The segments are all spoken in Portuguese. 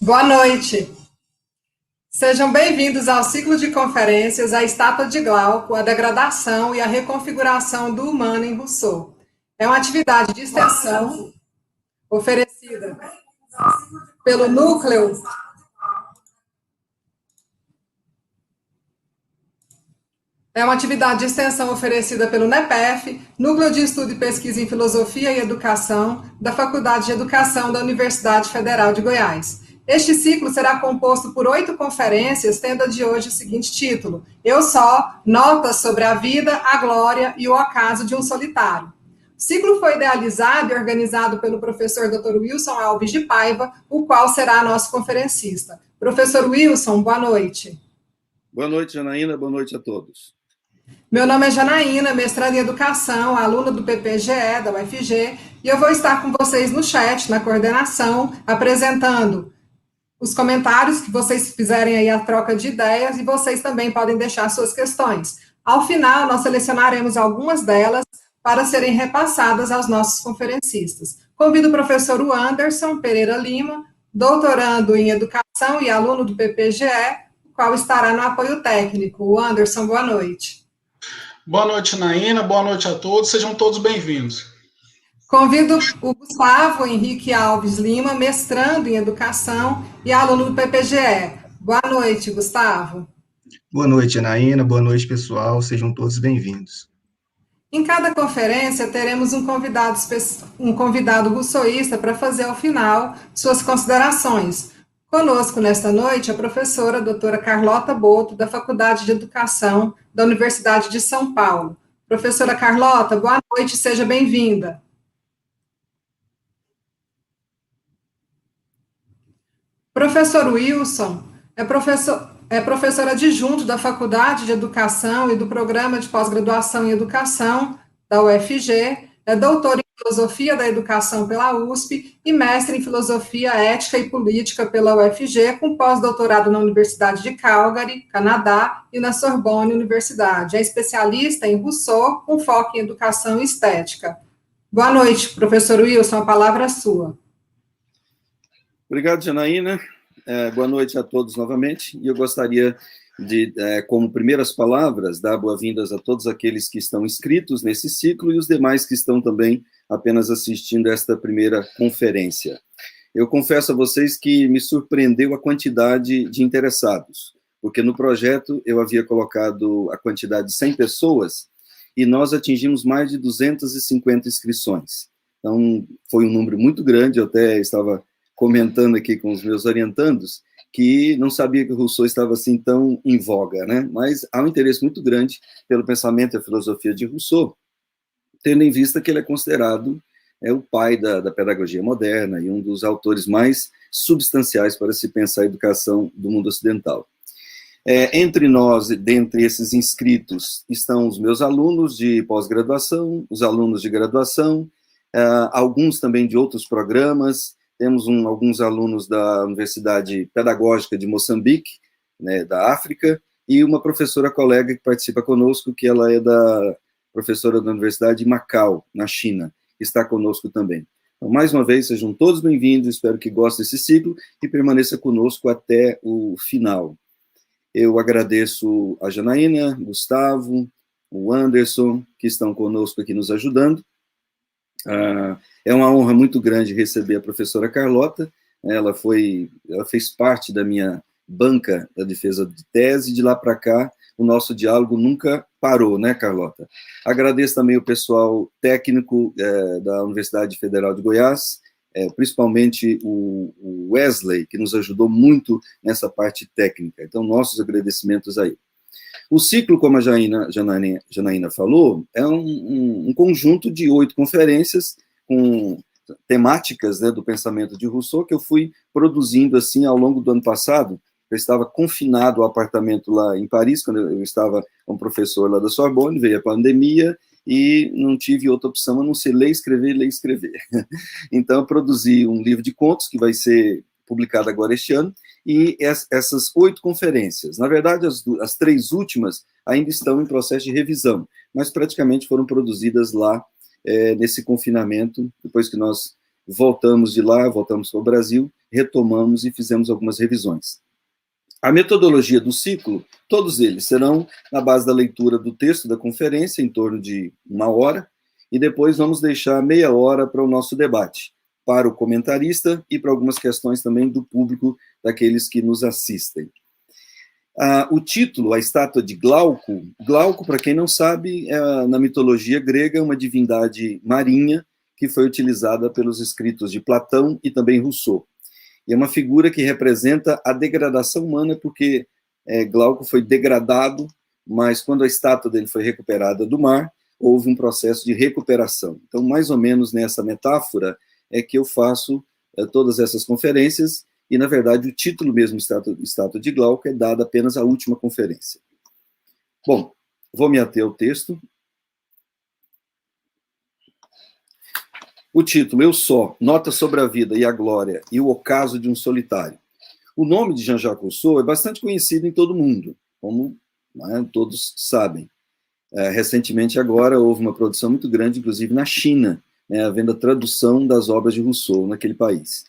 Boa noite. Sejam bem-vindos ao ciclo de conferências A Estátua de Glauco, a Degradação e a Reconfiguração do Humano em Rousseau. É uma atividade de extensão oferecida pelo Núcleo NEPEF, Núcleo de Estudo e Pesquisa em Filosofia e Educação, da Faculdade de Educação da Universidade Federal de Goiás. Este ciclo será composto por 8 conferências, tendo a de hoje o seguinte título: Eu Só, Notas sobre a Vida, a Glória e o Acaso de um Solitário. O ciclo foi idealizado e organizado pelo professor Dr. Wilson Alves de Paiva, o qual será nosso conferencista. Professor Wilson, boa noite. Boa noite, Janaína, boa noite a todos. Meu nome é Janaína, mestranda em Educação, aluna do PPGE, da UFG, e eu vou estar com vocês no chat, na coordenação, apresentando os comentários que vocês fizerem aí a troca de ideias, e vocês também podem deixar suas questões. Ao final, nós selecionaremos algumas delas para serem repassadas aos nossos conferencistas. Convido o professor Anderson Pereira Lima, doutorando em Educação e aluno do PPGE, o qual estará no apoio técnico. O Anderson, boa noite. Boa noite, Naína. Boa noite a todos. Sejam todos bem-vindos. Convido o Gustavo Henrique Alves Lima, mestrando em Educação e aluno do PPGE. Boa noite, Gustavo. Boa noite, Naína. Boa noite, pessoal. Sejam todos bem-vindos. Em cada conferência, teremos um convidado rousseauista para fazer, ao final, suas considerações. Conosco, nesta noite, a professora doutora Carlota Boto, da Faculdade de Educação da Universidade de São Paulo. Professora Carlota, boa noite, seja bem-vinda. Professor Wilson é professor adjunto da Faculdade de Educação e do Programa de Pós-Graduação em Educação da UFG, é doutor em Filosofia da Educação pela USP e mestre em Filosofia Ética e Política pela UFG, com pós-doutorado na Universidade de Calgary, Canadá, e na Sorbonne Universidade. É especialista em Rousseau, com foco em Educação e Estética. Boa noite, professor Wilson, a palavra é sua. Obrigado, Janaína. Boa noite a todos novamente. E eu gostaria de, como primeiras palavras, dar boas-vindas a todos aqueles que estão inscritos nesse ciclo e os demais que estão também apenas assistindo esta primeira conferência. Eu confesso a vocês que me surpreendeu a quantidade de interessados, porque no projeto eu havia colocado a quantidade de 100 pessoas e nós atingimos mais de 250 inscrições. Então, foi um número muito grande. Eu até estava comentando aqui com os meus orientandos que não sabia que o Rousseau estava assim tão em voga, né? Mas há um interesse muito grande pelo pensamento e a filosofia de Rousseau, tendo em vista que ele é considerado o pai da pedagogia moderna e um dos autores mais substanciais para se pensar a educação do mundo ocidental. Entre nós, dentre esses inscritos, estão os meus alunos de pós-graduação, os alunos de graduação, alguns também de outros programas. Temos alguns alunos da Universidade Pedagógica de Moçambique, né, da África, e uma professora colega que participa conosco, que ela é professora da Universidade de Macau, na China, que está conosco também. Então, mais uma vez, sejam todos bem-vindos, espero que gostem desse ciclo e permaneça conosco até o final. Eu agradeço a Janaína, Gustavo, o Anderson, que estão conosco aqui nos ajudando. É uma honra muito grande receber a professora Carlota. Ela fez parte da minha banca da defesa de tese, e de lá para cá o nosso diálogo nunca parou, né, Carlota? Agradeço também o pessoal técnico da Universidade Federal de Goiás, principalmente o Wesley, que nos ajudou muito nessa parte técnica. Então, nossos agradecimentos aí. O ciclo, como a Janaína falou, é um conjunto de 8 conferências com temáticas, né, do pensamento de Rousseau, que eu fui produzindo assim ao longo do ano passado. Eu estava confinado ao apartamento lá em Paris, quando eu estava como professor lá da Sorbonne, veio a pandemia e não tive outra opção a não ser ler, escrever. Então, eu produzi um livro de contos que vai ser publicado agora este ano, e essas 8 conferências. Na verdade, as 3 últimas ainda estão em processo de revisão, mas praticamente foram produzidas lá nesse confinamento, depois que nós voltamos de lá, voltamos para o Brasil, retomamos e fizemos algumas revisões. A metodologia do ciclo, todos eles serão na base da leitura do texto da conferência, em torno de 1 hora, e depois vamos deixar meia hora para o nosso debate, para o comentarista e para algumas questões também do público, daqueles que nos assistem. O título, a estátua de Glauco, Glauco, para quem não sabe, na mitologia grega, é uma divindade marinha que foi utilizada pelos escritos de Platão e também Rousseau. E é uma figura que representa a degradação humana, porque Glauco foi degradado, mas quando a estátua dele foi recuperada do mar, houve um processo de recuperação. Então, mais ou menos nessa metáfora é que eu faço todas essas conferências, e, na verdade, o título mesmo, Estátua de Glauco, é dado apenas à última conferência. Bom, vou me ater ao texto. O título, Eu Só, Nota sobre a Vida e a Glória e o Ocaso de um Solitário. O nome de Jean-Jacques Rousseau é bastante conhecido em todo o mundo, como todos sabem. Recentemente, agora, houve uma produção muito grande, inclusive na China, havendo a tradução das obras de Rousseau naquele país.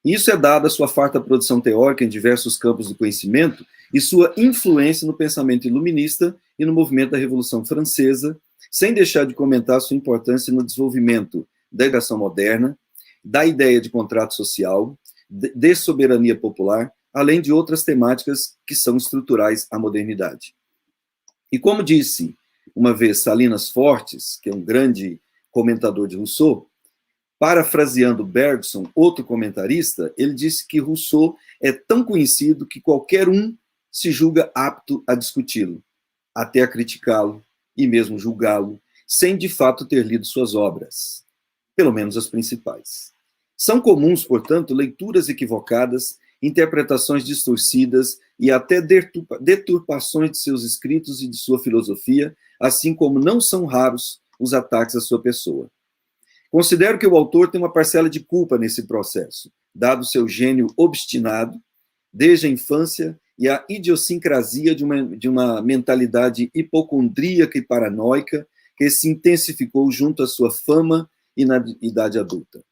Isso é dado à sua farta produção teórica em diversos campos do conhecimento e sua influência no pensamento iluminista e no movimento da Revolução Francesa, sem deixar de comentar sua importância no desenvolvimento da educação moderna, da ideia de contrato social, de soberania popular, além de outras temáticas que são estruturais à modernidade. E como disse uma vez Salinas Fortes, que é um grande comentador de Rousseau, parafraseando Bergson, outro comentarista, ele disse que Rousseau é tão conhecido que qualquer um se julga apto a discuti-lo, até a criticá-lo e mesmo julgá-lo, sem de fato ter lido suas obras, pelo menos as principais. São comuns, portanto, leituras equivocadas, interpretações distorcidas e até deturpações de seus escritos e de sua filosofia, assim como não são raros os ataques à sua pessoa. Considero que o autor tem uma parcela de culpa nesse processo, dado seu gênio obstinado, desde a infância, e a idiosincrasia de uma mentalidade hipocondríaca e paranoica que se intensificou junto à sua fama e na idade adulta.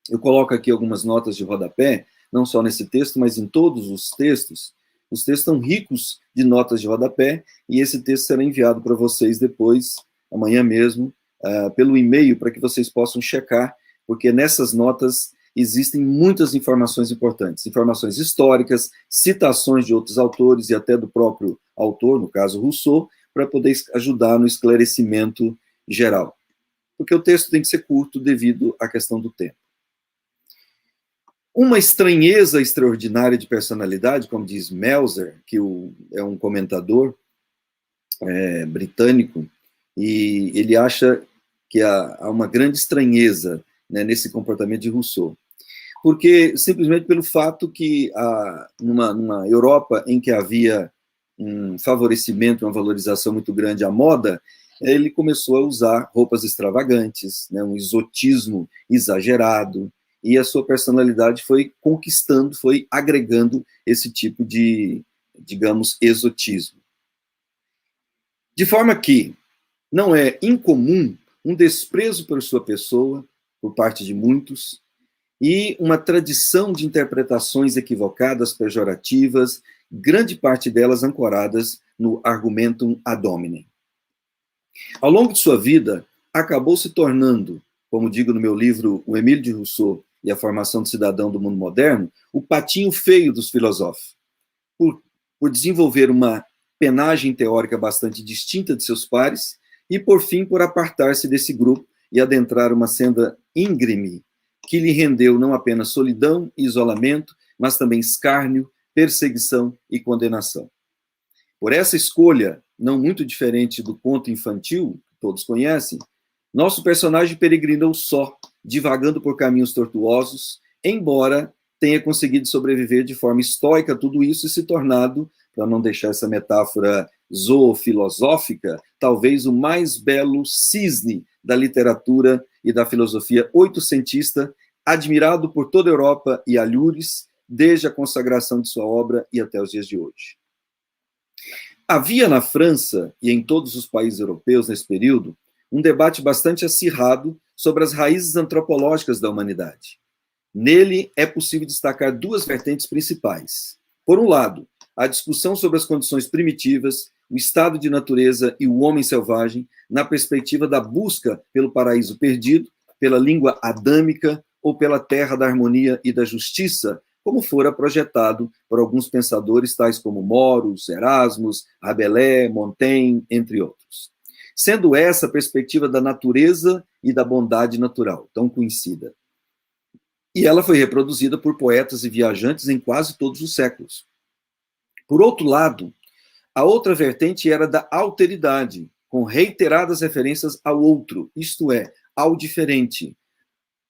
Eu coloco aqui algumas notas de rodapé, não só nesse texto, mas em todos os textos. Os textos estão ricos de notas de rodapé, e esse texto será enviado para vocês depois, amanhã mesmo, pelo e-mail, para que vocês possam checar, porque nessas notas existem muitas informações importantes, informações históricas, citações de outros autores e até do próprio autor, no caso Rousseau, para poder ajudar no esclarecimento geral. Porque o texto tem que ser curto devido à questão do tempo. Uma estranheza extraordinária de personalidade, como diz Melzer, que é um comentador britânico, e ele acha que há uma grande estranheza, né, nesse comportamento de Rousseau. Porque, simplesmente pelo fato que, numa Europa em que havia um favorecimento, uma valorização muito grande à moda, ele começou a usar roupas extravagantes, né, um exotismo exagerado, e a sua personalidade foi conquistando, foi agregando esse tipo de, digamos, exotismo. De forma que não é incomum um desprezo por sua pessoa, por parte de muitos, e uma tradição de interpretações equivocadas, pejorativas, grande parte delas ancoradas no argumentum ad hominem. Ao longo de sua vida, acabou se tornando, como digo no meu livro O Emílio de Rousseau e a Formação do Cidadão do Mundo Moderno, o patinho feio dos filósofos, por desenvolver uma penagem teórica bastante distinta de seus pares, e, por fim, por apartar-se desse grupo e adentrar uma senda íngreme, que lhe rendeu não apenas solidão e isolamento, mas também escárnio, perseguição e condenação. Por essa escolha, não muito diferente do conto infantil, que todos conhecem, nosso personagem peregrinou só, divagando por caminhos tortuosos, embora tenha conseguido sobreviver de forma estoica a tudo isso e se tornado, para não deixar essa metáfora zoofilosófica, talvez o mais belo cisne da literatura e da filosofia oitocentista, admirado por toda a Europa e alhures, desde a consagração de sua obra e até os dias de hoje. Havia na França, e em todos os países europeus nesse período, um debate bastante acirrado sobre as raízes antropológicas da humanidade. Nele é possível destacar duas vertentes principais. Por um lado, a discussão sobre as condições primitivas, o estado de natureza e o homem selvagem, na perspectiva da busca pelo paraíso perdido, pela língua adâmica ou pela terra da harmonia e da justiça, como fora projetado por alguns pensadores tais como Moros, Erasmus, Rabelais, Montaigne, entre outros. Sendo essa a perspectiva da natureza e da bondade natural, tão conhecida. E ela foi reproduzida por poetas e viajantes em quase todos os séculos. Por outro lado, a outra vertente era da alteridade, com reiteradas referências ao outro, isto é, ao diferente,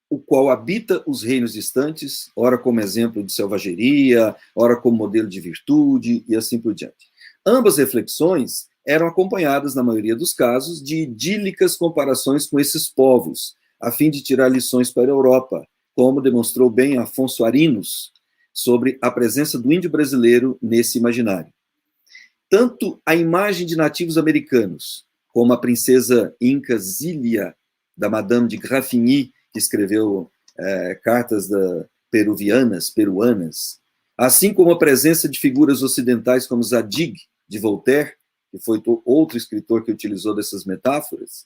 o qual habita os reinos distantes, ora como exemplo de selvageria, ora como modelo de virtude, e assim por diante. Ambas reflexões eram acompanhadas, na maioria dos casos, de idílicas comparações com esses povos, a fim de tirar lições para a Europa, como demonstrou bem Afonso Arinos, sobre a presença do índio brasileiro nesse imaginário. Tanto a imagem de nativos americanos, como a princesa inca Zília, da Madame de Graffigny, que escreveu cartas peruanas, assim como a presença de figuras ocidentais como Zadig, de Voltaire, que foi outro escritor que utilizou dessas metáforas,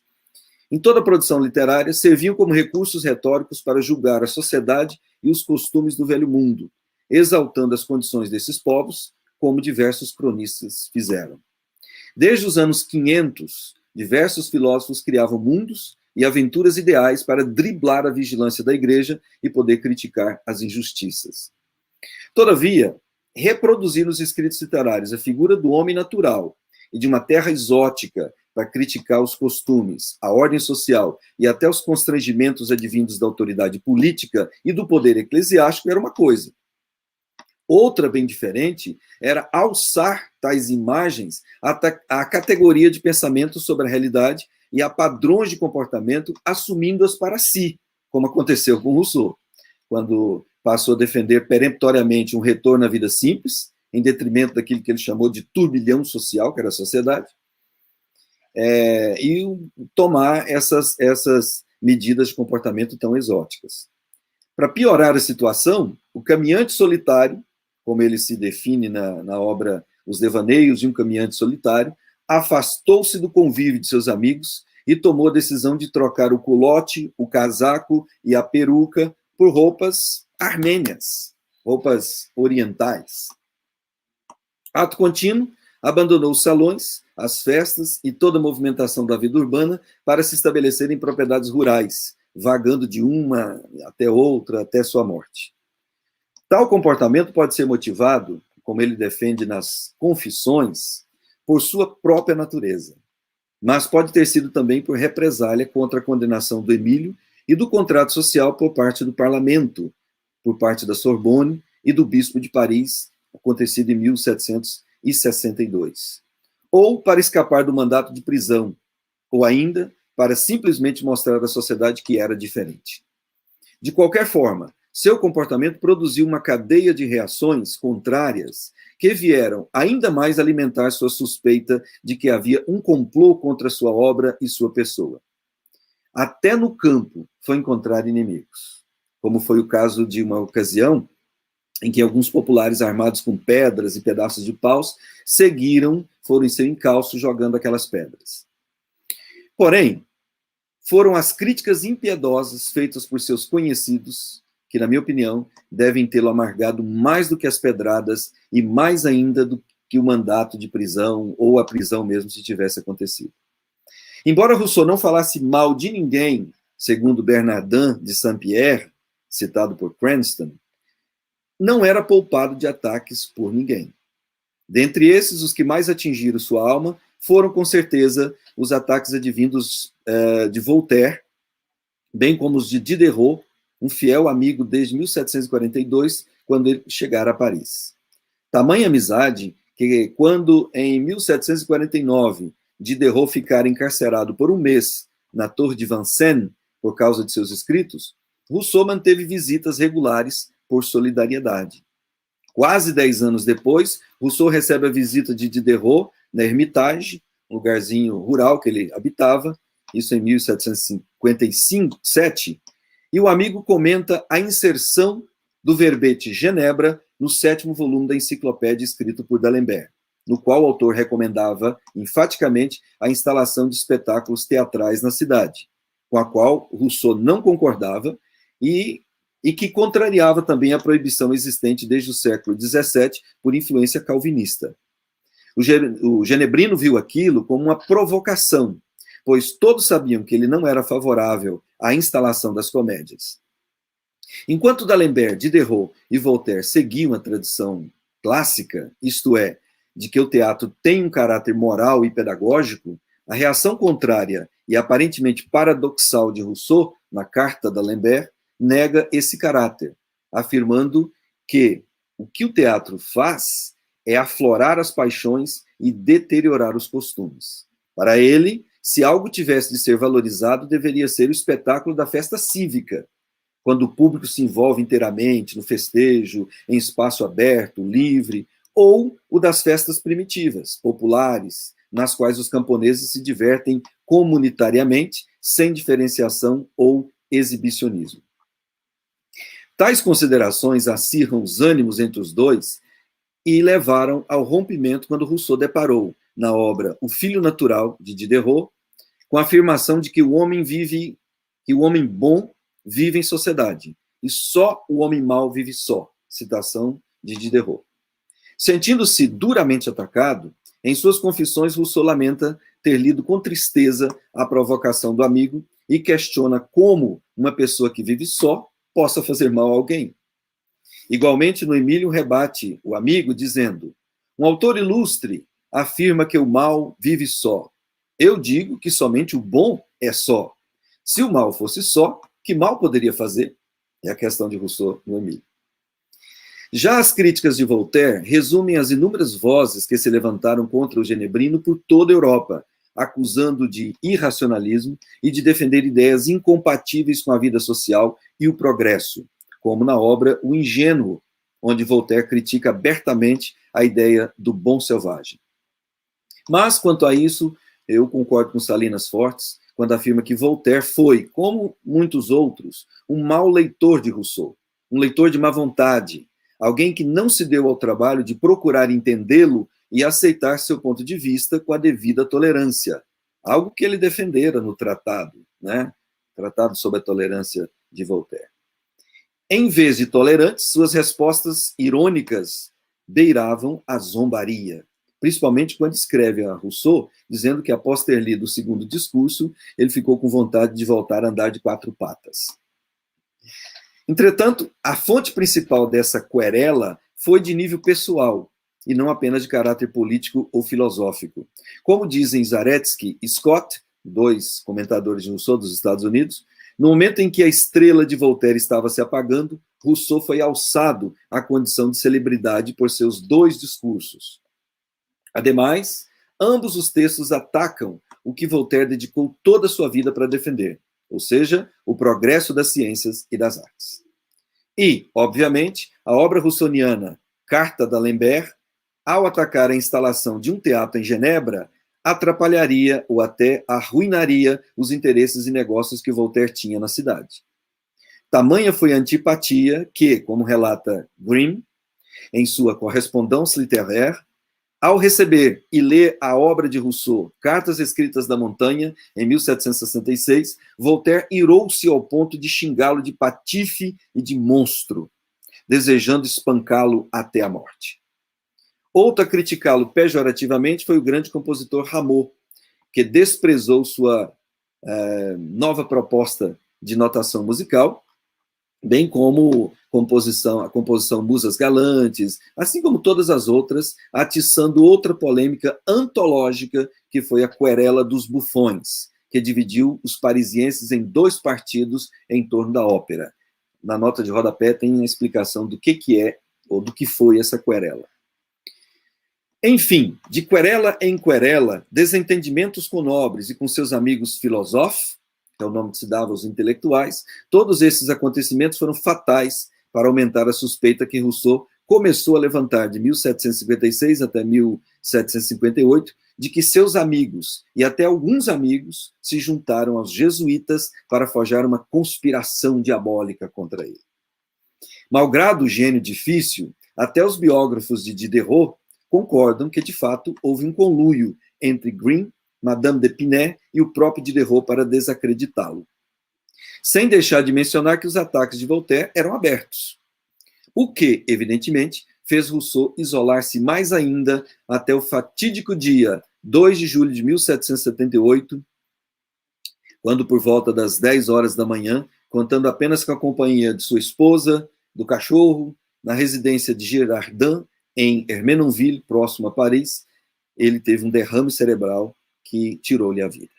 em toda a produção literária, serviam como recursos retóricos para julgar a sociedade e os costumes do velho mundo, exaltando as condições desses povos, como diversos cronistas fizeram. Desde os anos 500, diversos filósofos criavam mundos e aventuras ideais para driblar a vigilância da igreja e poder criticar as injustiças. Todavia, reproduzir nos escritos literários a figura do homem natural e de uma terra exótica para criticar os costumes, a ordem social e até os constrangimentos advindos da autoridade política e do poder eclesiástico era uma coisa. Outra, bem diferente, era alçar tais imagens à categoria de pensamento sobre a realidade e a padrões de comportamento, assumindo-as para si, como aconteceu com Rousseau, quando passou a defender peremptoriamente um retorno à vida simples, em detrimento daquilo que ele chamou de turbilhão social, que era a sociedade, e tomar essas medidas de comportamento tão exóticas. Para piorar a situação, o caminhante solitário, como ele se define na obra Os Devaneios de um Caminhante Solitário, afastou-se do convívio de seus amigos e tomou a decisão de trocar o culote, o casaco e a peruca por roupas armênias, roupas orientais. Ato contínuo, abandonou os salões, as festas e toda a movimentação da vida urbana para se estabelecer em propriedades rurais, vagando de uma até outra, até sua morte. Tal comportamento pode ser motivado, como ele defende nas Confissões, por sua própria natureza, mas pode ter sido também por represália contra a condenação do Emílio e do contrato social por parte do parlamento, por parte da Sorbonne e do bispo de Paris, acontecido em 1762. Ou para escapar do mandato de prisão, ou ainda para simplesmente mostrar à sociedade que era diferente. De qualquer forma, seu comportamento produziu uma cadeia de reações contrárias que vieram ainda mais alimentar sua suspeita de que havia um complô contra sua obra e sua pessoa. Até no campo foi encontrar inimigos, como foi o caso de uma ocasião em que alguns populares armados com pedras e pedaços de paus foram em seu encalço jogando aquelas pedras. Porém, foram as críticas impiedosas feitas por seus conhecidos que, na minha opinião, devem tê-lo amargado mais do que as pedradas e mais ainda do que o mandato de prisão ou a prisão mesmo se tivesse acontecido. Embora Rousseau não falasse mal de ninguém, segundo Bernardin de Saint-Pierre, citado por Cranston, não era poupado de ataques por ninguém. Dentre esses, os que mais atingiram sua alma foram, com certeza, os ataques advindos de Voltaire, bem como os de Diderot, um fiel amigo desde 1742, quando ele chegara a Paris. Tamanha amizade que, quando em 1749 Diderot ficara encarcerado por um mês na Torre de Vincennes por causa de seus escritos, Rousseau manteve visitas regulares por solidariedade. Quase 10 anos depois, Rousseau recebe a visita de Diderot na Hermitage, um lugarzinho rural que ele habitava, isso em 1757, e o amigo comenta a inserção do verbete Genebra no 7º volume da enciclopédia escrito por D'Alembert, no qual o autor recomendava enfaticamente a instalação de espetáculos teatrais na cidade, com a qual Rousseau não concordava e que contrariava também a proibição existente desde o século XVII por influência calvinista. O Genebrino viu aquilo como uma provocação, pois todos sabiam que ele não era favorável à instalação das comédias. Enquanto D'Alembert, Diderot e Voltaire seguiam a tradição clássica, isto é, de que o teatro tem um caráter moral e pedagógico, a reação contrária e aparentemente paradoxal de Rousseau, na carta D'Alembert, nega esse caráter, afirmando que o que o teatro faz é aflorar as paixões e deteriorar os costumes. Para ele, se algo tivesse de ser valorizado, deveria ser o espetáculo da festa cívica, quando o público se envolve inteiramente no festejo, em espaço aberto, livre, ou o das festas primitivas, populares, nas quais os camponeses se divertem comunitariamente, sem diferenciação ou exibicionismo. Tais considerações acirram os ânimos entre os dois e levaram ao rompimento quando Rousseau deparou, na obra O Filho Natural, de Diderot, com a afirmação de que o homem bom vive em sociedade, e só o homem mau vive só. Citação de Diderot. Sentindo-se duramente atacado, em suas confissões, Rousseau lamenta ter lido com tristeza a provocação do amigo e questiona como uma pessoa que vive só possa fazer mal a alguém. Igualmente, no Emílio rebate o amigo, dizendo: um autor ilustre afirma que o mal vive só. Eu digo que somente o bom é só. Se o mal fosse só, que mal poderia fazer? É a questão de Rousseau no Emílio. Já as críticas de Voltaire resumem as inúmeras vozes que se levantaram contra o genebrino por toda a Europa, acusando de irracionalismo e de defender ideias incompatíveis com a vida social e o progresso, como na obra O Ingênuo, onde Voltaire critica abertamente a ideia do bom selvagem. Mas, quanto a isso, eu concordo com Salinas Fortes, quando afirma que Voltaire foi, como muitos outros, um mau leitor de Rousseau, um leitor de má vontade, alguém que não se deu ao trabalho de procurar entendê-lo e aceitar seu ponto de vista com a devida tolerância, algo que ele defendera no tratado, né? Tratado sobre a Tolerância de Voltaire. Em vez de tolerantes, suas respostas irônicas beiravam a zombaria, principalmente quando escreve a Rousseau, dizendo que após ter lido o segundo discurso, ele ficou com vontade de voltar a andar de 4 patas. Entretanto, a fonte principal dessa querela foi de nível pessoal, e não apenas de caráter político ou filosófico. Como dizem Zaretsky e Scott, 2 comentadores de Rousseau dos Estados Unidos, no momento em que a estrela de Voltaire estava se apagando, Rousseau foi alçado à condição de celebridade por seus 2 discursos. Ademais, ambos os textos atacam o que Voltaire dedicou toda a sua vida para defender, ou seja, o progresso das ciências e das artes. E, obviamente, a obra russoniana Carta D'Alembert, ao atacar a instalação de um teatro em Genebra, atrapalharia ou até arruinaria os interesses e negócios que Voltaire tinha na cidade. Tamanha foi a antipatia que, como relata Grimm, em sua Correspondance littéraire, ao receber e ler a obra de Rousseau, Cartas Escritas da Montanha, em 1766, Voltaire irou-se ao ponto de xingá-lo de patife e de monstro, desejando espancá-lo até a morte. Outro a criticá-lo pejorativamente foi o grande compositor Rameau, que desprezou sua nova proposta de notação musical, bem como a composição Musas Galantes, assim como todas as outras, atiçando outra polêmica antológica, que foi a querela dos bufões, que dividiu os parisienses em 2 partidos em torno da ópera. Na nota de rodapé tem a explicação do que é, ou do que foi essa querela. Enfim, de querela em querela, desentendimentos com nobres e com seus amigos filósofos, que é o nome que se dava aos intelectuais, todos esses acontecimentos foram fatais para aumentar a suspeita que Rousseau começou a levantar de 1756 até 1758 de que seus amigos, e até alguns amigos, se juntaram aos jesuítas para forjar uma conspiração diabólica contra ele. Malgrado o gênio difícil, até os biógrafos de Diderot concordam que, de fato, houve um conluio entre Green, Madame d'Épinay e o próprio Diderot para desacreditá-lo. Sem deixar de mencionar que os ataques de Voltaire eram abertos. O que, evidentemente, fez Rousseau isolar-se mais ainda até o fatídico dia 2 de julho de 1778, quando, por volta das 10 horas da manhã, contando apenas com a companhia de sua esposa, do cachorro, na residência de Girardin, em Ermenonville, próximo a Paris, ele teve um derrame cerebral que tirou-lhe a vida.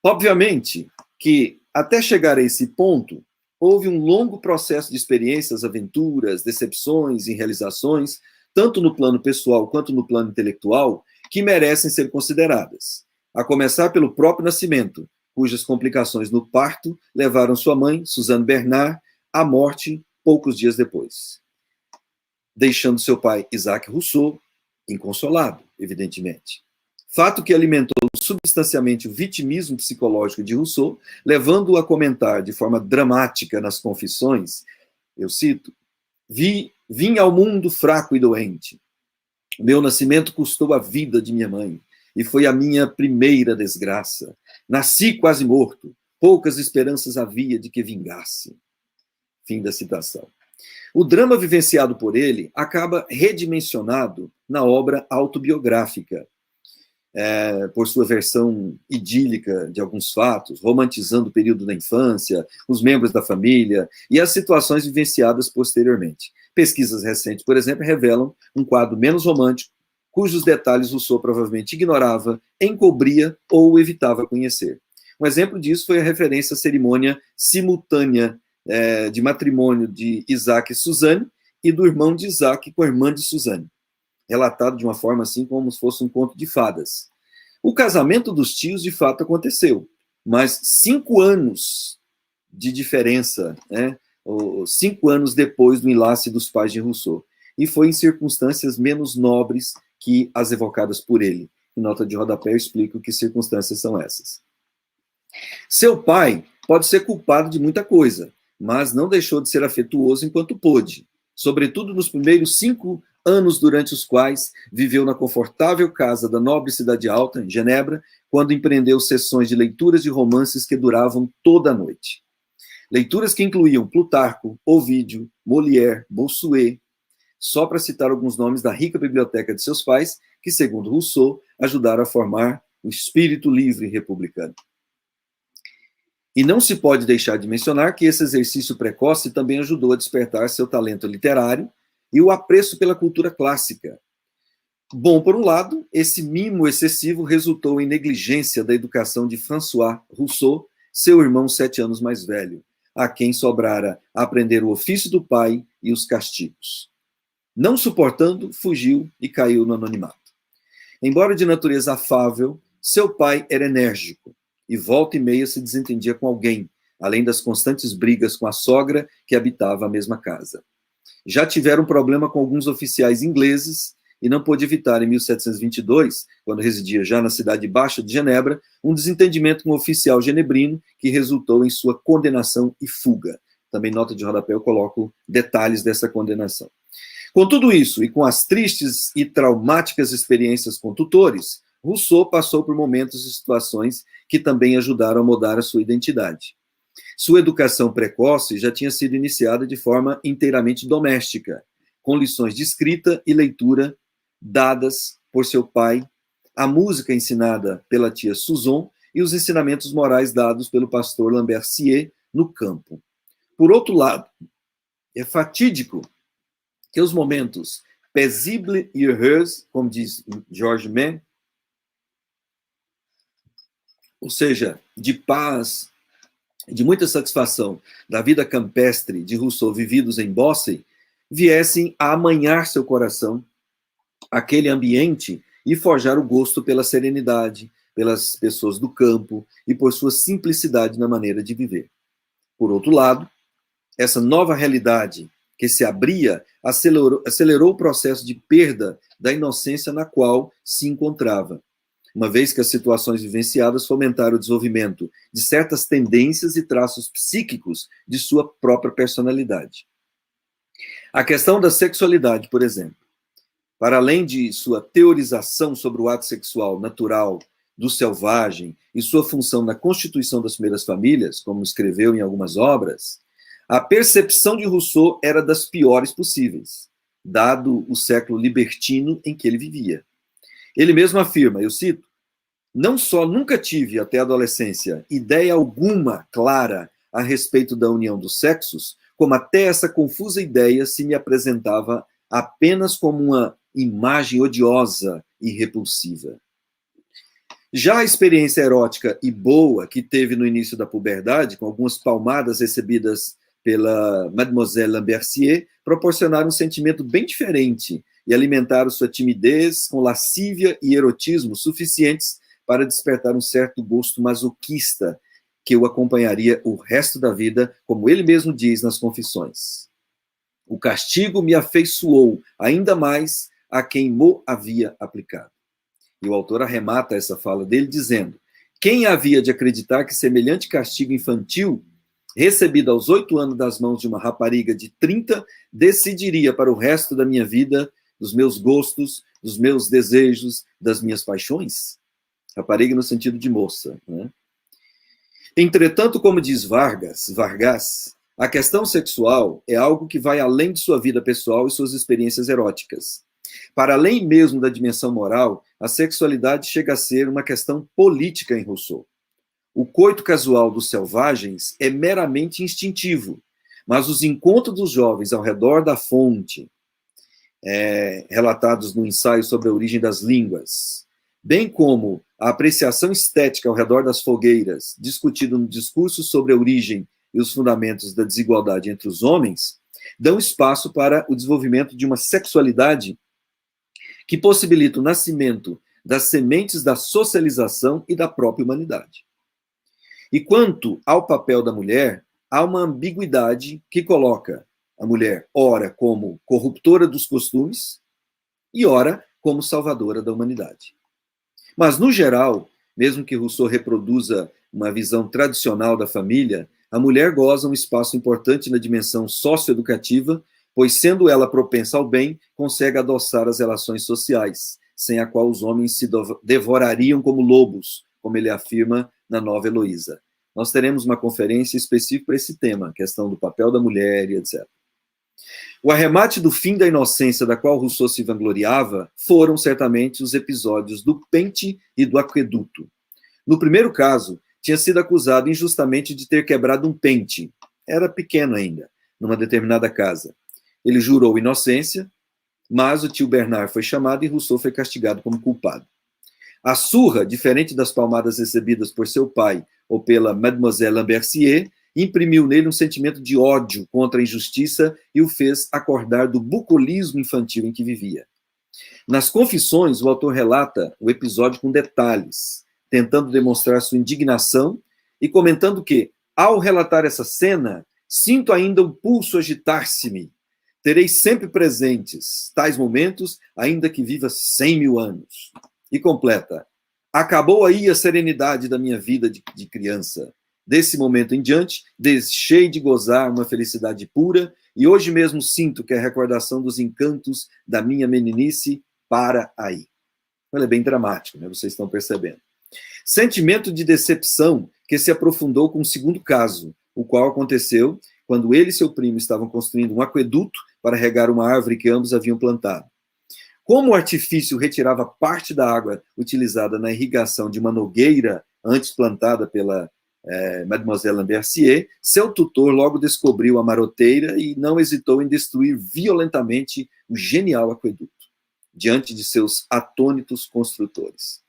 Obviamente que, até chegar a esse ponto, houve um longo processo de experiências, aventuras, decepções e realizações, tanto no plano pessoal quanto no plano intelectual, que merecem ser consideradas. A começar pelo próprio nascimento, cujas complicações no parto levaram sua mãe, Suzanne Bernard, à morte poucos dias depois, deixando seu pai, Isaac Rousseau, inconsolado, evidentemente. Fato que alimentou substancialmente o vitimismo psicológico de Rousseau, levando-o a comentar de forma dramática nas Confissões, eu cito, vim ao mundo fraco e doente. Meu nascimento custou a vida de minha mãe, e foi a minha primeira desgraça. Nasci quase morto, poucas esperanças havia de que vingasse. Fim da citação. O drama vivenciado por ele acaba redimensionado na obra autobiográfica, por sua versão idílica de alguns fatos, romantizando o período da infância, os membros da família e as situações vivenciadas posteriormente. Pesquisas recentes, por exemplo, revelam um quadro menos romântico, cujos detalhes Rousseau provavelmente ignorava, encobria ou evitava conhecer. Um exemplo disso foi a referência à cerimônia simultânea de matrimônio de Isaac e Suzanne e do irmão de Isaac com a irmã de Suzanne, relatado de uma forma assim como se fosse um conto de fadas. O casamento dos tios, de fato, aconteceu, mas 5 anos de diferença, 5 anos depois do enlace dos pais de Rousseau, e foi em circunstâncias menos nobres que as evocadas por ele. Em nota de rodapé eu explico que circunstâncias são essas. Seu pai pode ser culpado de muita coisa, mas não deixou de ser afetuoso enquanto pôde, sobretudo nos primeiros 5 anos durante os quais viveu na confortável casa da nobre cidade alta, em Genebra, quando empreendeu sessões de leituras de romances que duravam toda a noite. Leituras que incluíam Plutarco, Ovídio, Molière, Bossuet, só para citar alguns nomes da rica biblioteca de seus pais, que, segundo Rousseau, ajudaram a formar o espírito livre republicano. E não se pode deixar de mencionar que esse exercício precoce também ajudou a despertar seu talento literário e o apreço pela cultura clássica. Bom, por um lado, esse mimo excessivo resultou em negligência da educação de François Rousseau, seu irmão 7 anos mais velho, a quem sobrara aprender o ofício do pai e os castigos. Não suportando, fugiu e caiu no anonimato. Embora de natureza afável, seu pai era enérgico e volta e meia se desentendia com alguém, além das constantes brigas com a sogra que habitava a mesma casa. Já tiveram problema com alguns oficiais ingleses e não pôde evitar, em 1722, quando residia já na cidade baixa de Genebra, um desentendimento com um oficial genebrino que resultou em sua condenação e fuga. Também nota de rodapé eu coloco detalhes dessa condenação. Com tudo isso, e com as tristes e traumáticas experiências com tutores, Rousseau passou por momentos e situações que também ajudaram a mudar a sua identidade. Sua educação precoce já tinha sido iniciada de forma inteiramente doméstica, com lições de escrita e leitura dadas por seu pai, a música ensinada pela tia Suzon e os ensinamentos morais dados pelo pastor Lambert Sier no campo. Por outro lado, é fatídico que os momentos paisibles e heureux, como diz Georges Mann, ou seja, de paz, de muita satisfação da vida campestre de Rousseau vividos em Bossey, viessem a amanhar seu coração aquele ambiente e forjar o gosto pela serenidade, pelas pessoas do campo e por sua simplicidade na maneira de viver. Por outro lado, essa nova realidade que se abria acelerou o processo de perda da inocência na qual se encontrava, uma vez que as situações vivenciadas fomentaram o desenvolvimento de certas tendências e traços psíquicos de sua própria personalidade. A questão da sexualidade, por exemplo, para além de sua teorização sobre o ato sexual natural do selvagem e sua função na constituição das primeiras famílias, como escreveu em algumas obras, a percepção de Rousseau era das piores possíveis, dado o século libertino em que ele vivia. Ele mesmo afirma, eu cito, não só nunca tive, até a adolescência, ideia alguma clara a respeito da união dos sexos, como até essa confusa ideia se me apresentava apenas como uma imagem odiosa e repulsiva. Já a experiência erótica e boa que teve no início da puberdade, com algumas palmadas recebidas pela Mademoiselle Lambercier, proporcionaram um sentimento bem diferente e alimentaram sua timidez com lascívia e erotismo suficientes para despertar um certo gosto masoquista que o acompanharia o resto da vida, como ele mesmo diz nas Confissões. O castigo me afeiçoou ainda mais a quem mo havia aplicado. E o autor arremata essa fala dele dizendo: quem havia de acreditar que semelhante castigo infantil, recebido aos 8 anos das mãos de uma rapariga de 30, decidiria para o resto da minha vida, dos meus gostos, dos meus desejos, das minhas paixões? Rapariga no sentido de moça, né? Entretanto, como diz Vargas, a questão sexual é algo que vai além de sua vida pessoal e suas experiências eróticas. Para além mesmo da dimensão moral, a sexualidade chega a ser uma questão política em Rousseau. O coito casual dos selvagens é meramente instintivo, mas os encontros dos jovens ao redor da fonte, relatados no ensaio sobre a origem das línguas, bem como a apreciação estética ao redor das fogueiras, discutido no discurso sobre a origem e os fundamentos da desigualdade entre os homens, dão espaço para o desenvolvimento de uma sexualidade que possibilita o nascimento das sementes da socialização e da própria humanidade. E quanto ao papel da mulher, há uma ambiguidade que coloca a mulher, ora, como corruptora dos costumes e ora, como salvadora da humanidade. Mas, no geral, mesmo que Rousseau reproduza uma visão tradicional da família, a mulher goza um espaço importante na dimensão socioeducativa, pois, sendo ela propensa ao bem, consegue adoçar as relações sociais, sem a qual os homens se devorariam como lobos, como ele afirma na Nova Heloísa. Nós teremos uma conferência específica para esse tema, questão do papel da mulher e etc. O arremate do fim da inocência da qual Rousseau se vangloriava foram, certamente, os episódios do pente e do aqueduto. No primeiro caso, tinha sido acusado injustamente de ter quebrado um pente. Era pequeno ainda, numa determinada casa. Ele jurou inocência, mas o tio Bernard foi chamado e Rousseau foi castigado como culpado. A surra, diferente das palmadas recebidas por seu pai ou pela Mademoiselle Lambercier, imprimiu nele um sentimento de ódio contra a injustiça e o fez acordar do bucolismo infantil em que vivia. Nas Confissões, o autor relata o episódio com detalhes, tentando demonstrar sua indignação e comentando que, ao relatar essa cena, sinto ainda o pulso agitar-se-me. Terei sempre presentes tais momentos, ainda que viva 100.000 anos. E completa: acabou aí a serenidade da minha vida de criança. Desse momento em diante, deixei de gozar uma felicidade pura e hoje mesmo sinto que a recordação dos encantos da minha meninice para aí. Ele é bem dramático, né? Vocês estão percebendo. Sentimento de decepção que se aprofundou com o segundo caso, o qual aconteceu quando ele e seu primo estavam construindo um aqueduto para regar uma árvore que ambos haviam plantado. Como o artifício retirava parte da água utilizada na irrigação de uma nogueira antes plantada pela Mademoiselle Lambercier, seu tutor logo descobriu a maroteira e não hesitou em destruir violentamente o genial aqueduto, diante de seus atônitos construtores.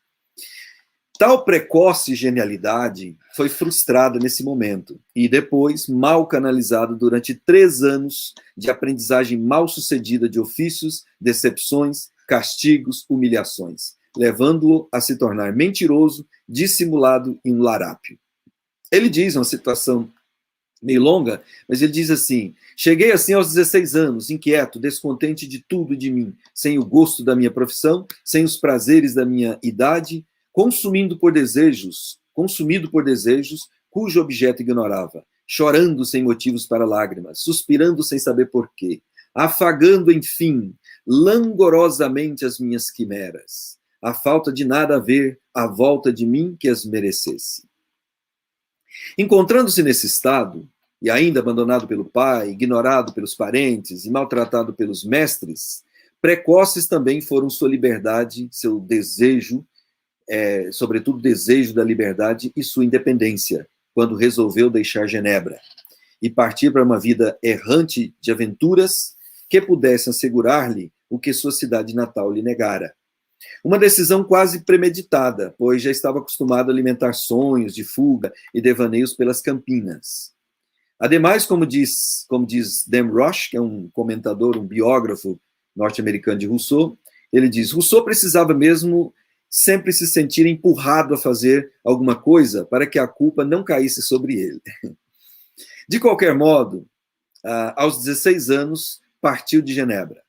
Tal precoce genialidade foi frustrada nesse momento e depois mal canalizada durante 3 anos de aprendizagem mal sucedida de ofícios, decepções, castigos, humilhações, levando-o a se tornar mentiroso, dissimulado e um larápio. Ele diz uma situação meio longa, mas ele diz assim: cheguei assim aos 16 anos, inquieto, descontente de tudo de mim, sem o gosto da minha profissão, sem os prazeres da minha idade, consumido por desejos, cujo objeto ignorava, chorando sem motivos para lágrimas, suspirando sem saber porquê, afagando, enfim, langorosamente as minhas quimeras, a falta de nada a ver à volta de mim que as merecesse. Encontrando-se nesse estado, e ainda abandonado pelo pai, ignorado pelos parentes e maltratado pelos mestres, precoces também foram sua liberdade, seu desejo, sobretudo o desejo da liberdade e sua independência, quando resolveu deixar Genebra e partir para uma vida errante de aventuras que pudessem assegurar-lhe o que sua cidade natal lhe negara. Uma decisão quase premeditada, pois já estava acostumado a alimentar sonhos de fuga e devaneios pelas campinas. Ademais, como diz Dan Rush, que é um comentador, um biógrafo norte-americano de Rousseau, ele diz: Rousseau precisava mesmo sempre se sentir empurrado a fazer alguma coisa para que a culpa não caísse sobre ele. De qualquer modo, aos 16 anos, partiu de Genebra.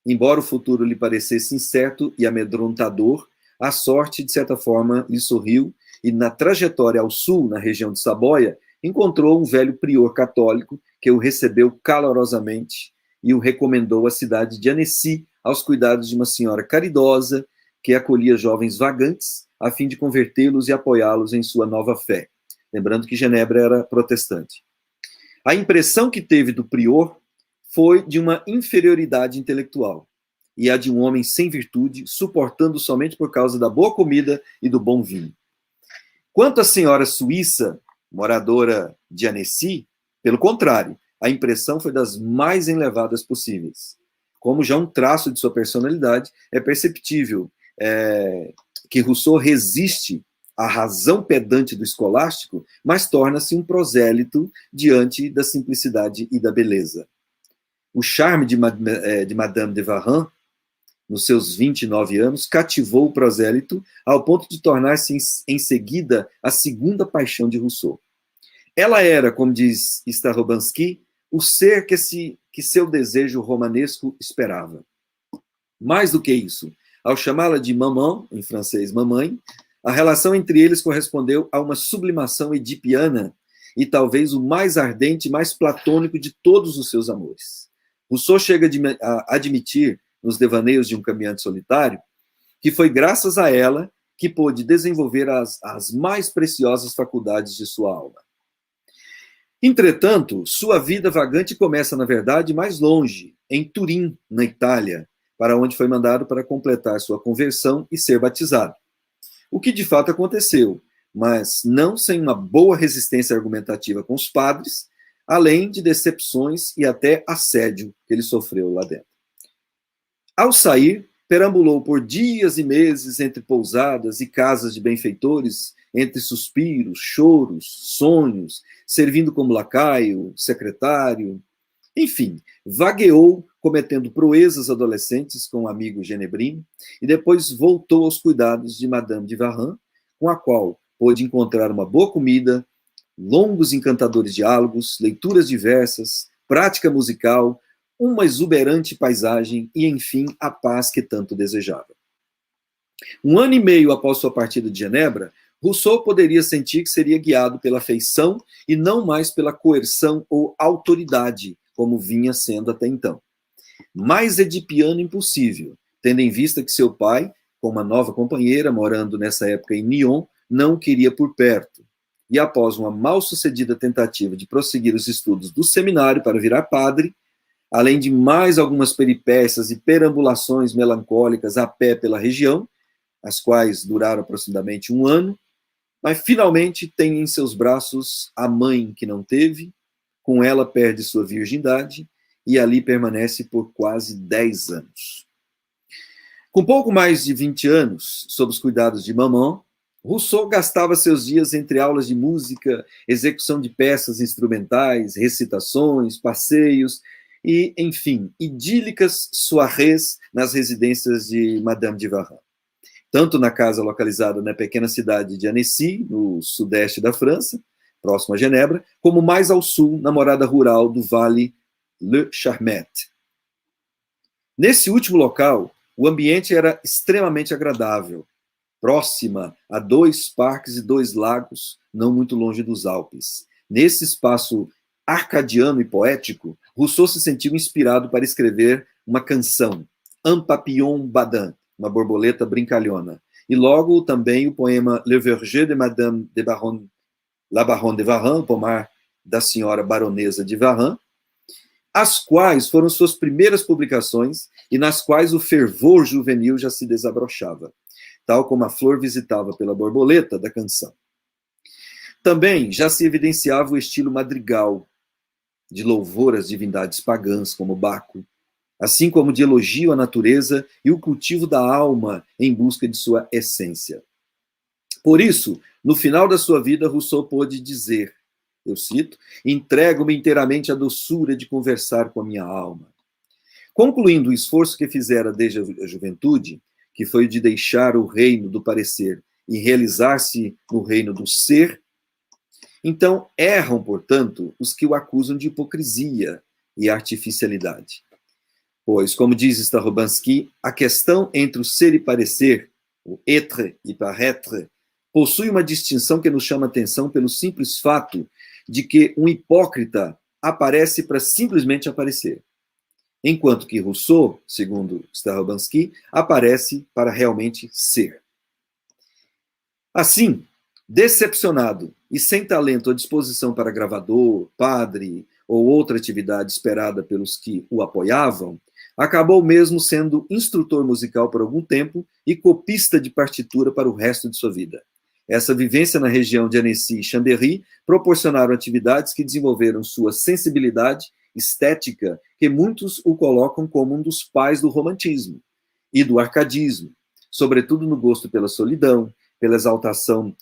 Embora o futuro lhe parecesse incerto e amedrontador, a sorte, de certa forma, lhe sorriu e, na trajetória ao sul, na região de Saboia, encontrou um velho prior católico que o recebeu calorosamente e o recomendou à cidade de Annecy aos cuidados de uma senhora caridosa que acolhia jovens vagantes a fim de convertê-los e apoiá-los em sua nova fé. Lembrando que Genebra era protestante. A impressão que teve do prior foi de uma inferioridade intelectual e a de um homem sem virtude, suportando somente por causa da boa comida e do bom vinho. Quanto à senhora suíça, moradora de Annecy, pelo contrário, a impressão foi das mais elevadas possíveis. Como já um traço de sua personalidade, é perceptível que Rousseau resiste à razão pedante do escolástico, mas torna-se um prosélito diante da simplicidade e da beleza. O charme de Madame de Warens, nos seus 29 anos, cativou o prosélito ao ponto de tornar-se em seguida a segunda paixão de Rousseau. Ela era, como diz Starobansky, o ser que seu desejo romanesco esperava. Mais do que isso, ao chamá-la de maman, em francês mamãe, a relação entre eles correspondeu a uma sublimação edipiana e talvez o mais ardente e mais platônico de todos os seus amores. Rousseau chega a admitir, nos devaneios de um caminhante solitário, que foi graças a ela que pôde desenvolver as mais preciosas faculdades de sua alma. Entretanto, sua vida vagante começa, na verdade, mais longe, em Turim, na Itália, para onde foi mandado para completar sua conversão e ser batizado. O que de fato aconteceu, mas não sem uma boa resistência argumentativa com os padres, além de decepções e até assédio que ele sofreu lá dentro. Ao sair, perambulou por dias e meses entre pousadas e casas de benfeitores, entre suspiros, choros, sonhos, servindo como lacaio, secretário, enfim, vagueou cometendo proezas adolescentes com o amigo genebrino e depois voltou aos cuidados de Madame de Warens, com a qual pôde encontrar uma boa comida, longos e encantadores diálogos, leituras diversas, prática musical, uma exuberante paisagem e, enfim, a paz que tanto desejava. 1 ano e meio após sua partida de Genebra, Rousseau poderia sentir que seria guiado pela afeição e não mais pela coerção ou autoridade, como vinha sendo até então. Mais edipiano impossível, tendo em vista que seu pai, com uma nova companheira, morando nessa época em Nyon, não o queria por perto. E após uma mal-sucedida tentativa de prosseguir os estudos do seminário para virar padre, além de mais algumas peripécias e perambulações melancólicas a pé pela região, as quais duraram aproximadamente 1 ano, mas finalmente tem em seus braços a mãe que não teve, com ela perde sua virgindade e ali permanece por quase 10 anos. Com pouco mais de 20 anos, sob os cuidados de mamã, Rousseau gastava seus dias entre aulas de música, execução de peças instrumentais, recitações, passeios e, enfim, idílicas soirées nas residências de Madame de Warens. Tanto na casa localizada na pequena cidade de Annecy, no sudeste da França, próximo a Genebra, como mais ao sul, na morada rural do Vale Le Charmet. Nesse último local, o ambiente era extremamente agradável, próxima a 2 parques e 2 lagos, não muito longe dos Alpes. Nesse espaço arcadiano e poético, Rousseau se sentiu inspirado para escrever uma canção, Un papillon badin, uma borboleta brincalhona, e logo também o poema Le Verger de Madame de Baron, La Baronne de Varenne, o pomar da senhora baronesa de Varenne, as quais foram suas primeiras publicações e nas quais o fervor juvenil já se desabrochava, tal como a flor visitava pela borboleta da canção. Também já se evidenciava o estilo madrigal, de louvor às divindades pagãs, como Baco, assim como de elogio à natureza e o cultivo da alma em busca de sua essência. Por isso, no final da sua vida, Rousseau pôde dizer, eu cito, entrego-me inteiramente à doçura de conversar com a minha alma. Concluindo o esforço que fizera desde a juventude, que foi o de deixar o reino do parecer e realizar-se no reino do ser, então erram, portanto, os que o acusam de hipocrisia e artificialidade. Pois, como diz Starobansky, a questão entre o ser e parecer, o être e paraître, possui uma distinção que nos chama a atenção pelo simples fato de que um hipócrita aparece para simplesmente aparecer, enquanto que Rousseau, segundo Starobansky, aparece para realmente ser. Assim, decepcionado e sem talento à disposição para gravador, padre ou outra atividade esperada pelos que o apoiavam, acabou mesmo sendo instrutor musical por algum tempo e copista de partitura para o resto de sua vida. Essa vivência na região de Annecy e Chambéry proporcionaram atividades que desenvolveram sua sensibilidade estética, que muitos o colocam como um dos pais do romantismo e do arcadismo, sobretudo no gosto pela solidão, pela exaltação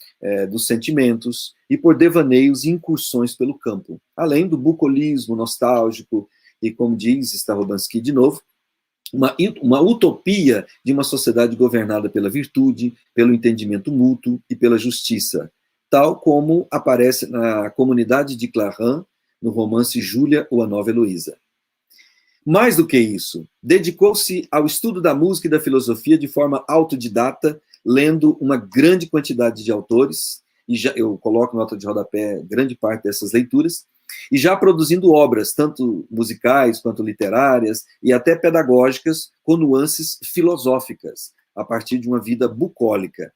dos sentimentos e por devaneios e incursões pelo campo, além do bucolismo nostálgico e, como diz Starobansky de novo, uma utopia de uma sociedade governada pela virtude, pelo entendimento mútuo e pela justiça, tal como aparece na comunidade de Clarins, no romance Júlia ou a Nova Heloísa. Mais do que isso, dedicou-se ao estudo da música e da filosofia de forma autodidata, lendo uma grande quantidade de autores, e já, eu coloco nota de rodapé grande parte dessas leituras, e já produzindo obras, tanto musicais quanto literárias, e até pedagógicas, com nuances filosóficas, a partir de uma vida bucólica.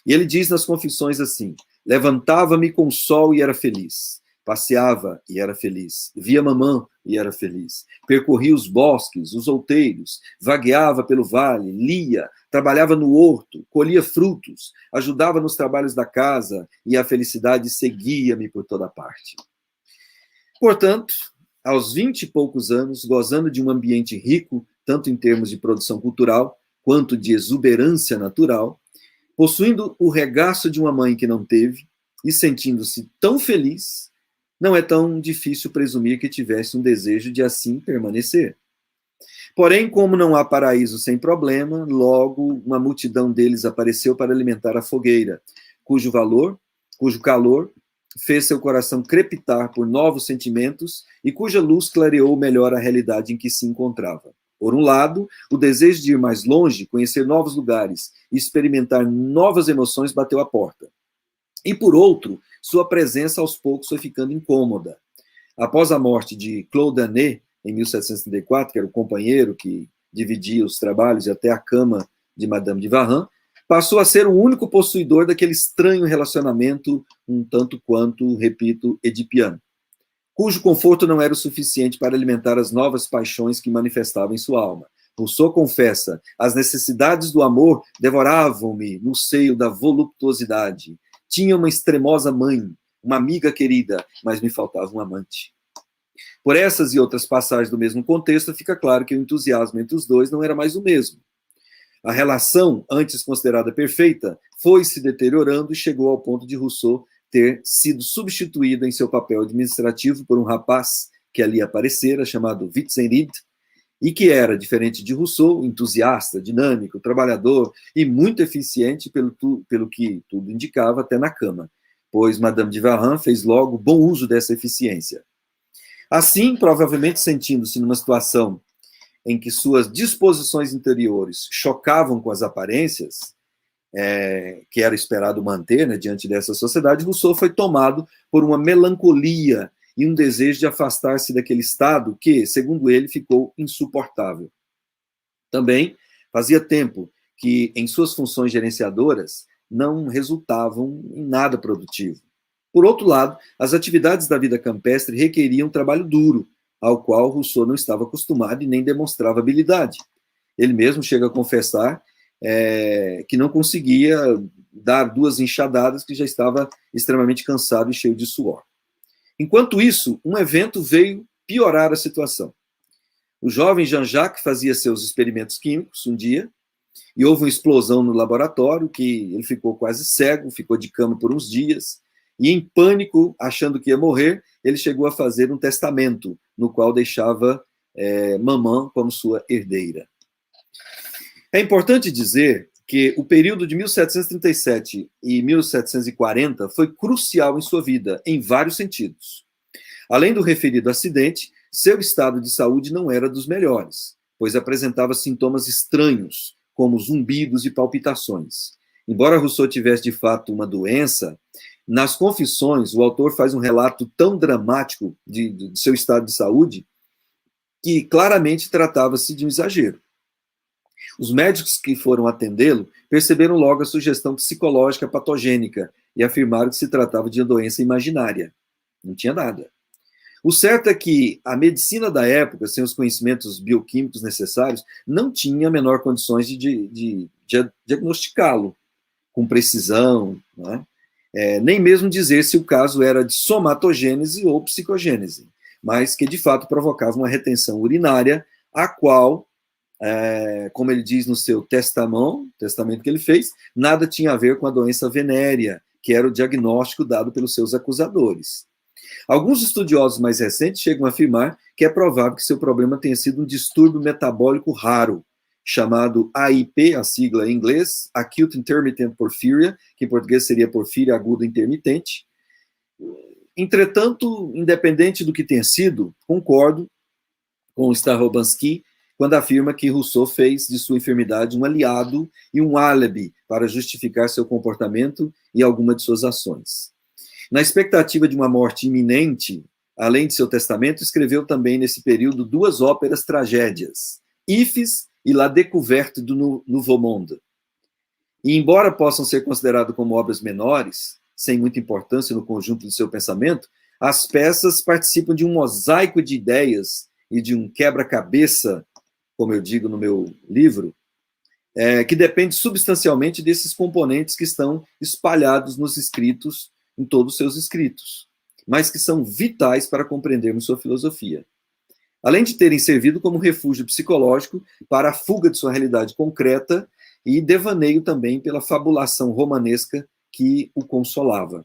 E ele diz nas Confissões assim, levantava-me com o sol e era feliz, passeava e era feliz, via mamã e era feliz, percorria os bosques, os outeiros, vagueava pelo vale, lia, trabalhava no horto, colhia frutos, ajudava nos trabalhos da casa e a felicidade seguia-me por toda parte. Portanto, aos 20 e poucos anos, gozando de um ambiente rico, tanto em termos de produção cultural, quanto de exuberância natural, possuindo o regaço de uma mãe que não teve e sentindo-se tão feliz, não é tão difícil presumir que tivesse um desejo de assim permanecer. Porém, como não há paraíso sem problema, logo uma multidão deles apareceu para alimentar a fogueira, cujo calor fez seu coração crepitar por novos sentimentos e cuja luz clareou melhor a realidade em que se encontrava. Por um lado, o desejo de ir mais longe, conhecer novos lugares e experimentar novas emoções bateu à porta. E por outro, sua presença aos poucos foi ficando incômoda. Após a morte de Claude Anet, em 1734, que era o companheiro que dividia os trabalhos e até a cama de Madame de Varenne, passou a ser o único possuidor daquele estranho relacionamento, um tanto quanto, repito, edipiano, cujo conforto não era o suficiente para alimentar as novas paixões que manifestava em sua alma. Rousseau confessa, as necessidades do amor devoravam-me no seio da voluptuosidade. Tinha uma extremosa mãe, uma amiga querida, mas me faltava um amante. Por essas e outras passagens do mesmo contexto, fica claro que o entusiasmo entre os dois não era mais o mesmo. A relação, antes considerada perfeita, foi se deteriorando e chegou ao ponto de Rousseau ter sido substituído em seu papel administrativo por um rapaz que ali aparecera, chamado Whitzenried, e que era, diferente de Rousseau, entusiasta, dinâmico, trabalhador e muito eficiente pelo que tudo indicava, até na cama. pois Madame de Warren fez logo bom uso dessa eficiência. Assim, provavelmente sentindo-se numa situação em que suas disposições interiores chocavam com as aparências, que era esperado manter, né, diante dessa sociedade, Rousseau foi tomado por uma melancolia e um desejo de afastar-se daquele estado que, segundo ele, ficou insuportável. Também fazia tempo que, em suas funções gerenciadoras, não resultavam em nada produtivo. Por outro lado, as atividades da vida campestre requeriam trabalho duro, ao qual Rousseau não estava acostumado e nem demonstrava habilidade. Ele mesmo chega a confessar que não conseguia dar 2 enxadadas, que já estava extremamente cansado e cheio de suor. Enquanto isso, um evento veio piorar a situação. O jovem Jean-Jacques fazia seus experimentos químicos um dia, e houve uma explosão no laboratório, que ele ficou quase cego, ficou de cama por uns dias, e em pânico, achando que ia morrer, ele chegou a fazer um testamento, no qual deixava mamã como sua herdeira. É importante dizer que o período de 1737 e 1740 foi crucial em sua vida, em vários sentidos. Além do referido acidente, seu estado de saúde não era dos melhores, pois apresentava sintomas estranhos, como zumbidos e palpitações. Embora Rousseau tivesse de fato uma doença, nas Confissões o autor faz um relato tão dramático de seu estado de saúde que claramente tratava-se de um exagero. Os médicos que foram atendê-lo perceberam logo a sugestão psicológica patogênica e afirmaram que se tratava de uma doença imaginária. Não tinha nada. O certo é que a medicina da época, sem os conhecimentos bioquímicos necessários, não tinha a menor condições de diagnosticá-lo com precisão, né? Nem mesmo dizer se o caso era de somatogênese ou psicogênese, mas que de fato provocava uma retenção urinária, a qual, como ele diz no seu testamento que ele fez, nada tinha a ver com a doença venérea, que era o diagnóstico dado pelos seus acusadores. Alguns estudiosos mais recentes chegam a afirmar que é provável que seu problema tenha sido um distúrbio metabólico raro, chamado AIP, a sigla em inglês, Acute Intermittent Porphyria, que em português seria porfíria aguda intermitente. Entretanto, independente do que tenha sido, concordo com Starobansky quando afirma que Rousseau fez de sua enfermidade um aliado e um álibi para justificar seu comportamento e alguma de suas ações. Na expectativa de uma morte iminente, além de seu testamento, escreveu também nesse período 2 óperas tragédias, Ifes e La Découverte du Nouveau Monde. E embora possam ser consideradas como obras menores, sem muita importância no conjunto de seu pensamento, as peças participam de um mosaico de ideias e de um quebra-cabeça, como eu digo no meu livro, que depende substancialmente desses componentes que estão espalhados nos escritos, em todos os seus escritos, mas que são vitais para compreendermos sua filosofia. Além de terem servido como refúgio psicológico para a fuga de sua realidade concreta e devaneio também pela fabulação romanesca que o consolava.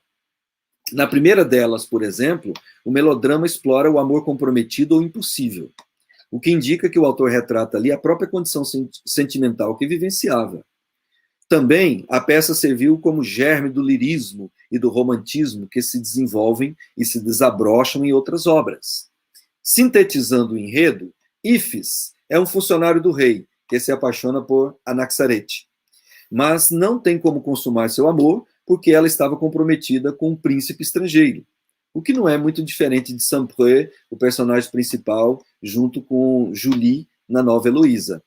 Na primeira delas, por exemplo, o melodrama explora o amor comprometido ou impossível, o que indica que o autor retrata ali a própria condição sentimental que vivenciava. Também, a peça serviu como germe do lirismo e do romantismo que se desenvolvem e se desabrocham em outras obras. Sintetizando o enredo, Ifes é um funcionário do rei que se apaixona por Anaxarete, mas não tem como consumar seu amor porque ela estava comprometida com um príncipe estrangeiro, o que não é muito diferente de Saint-Preux, o personagem principal, junto com Julie na nova Heloísa.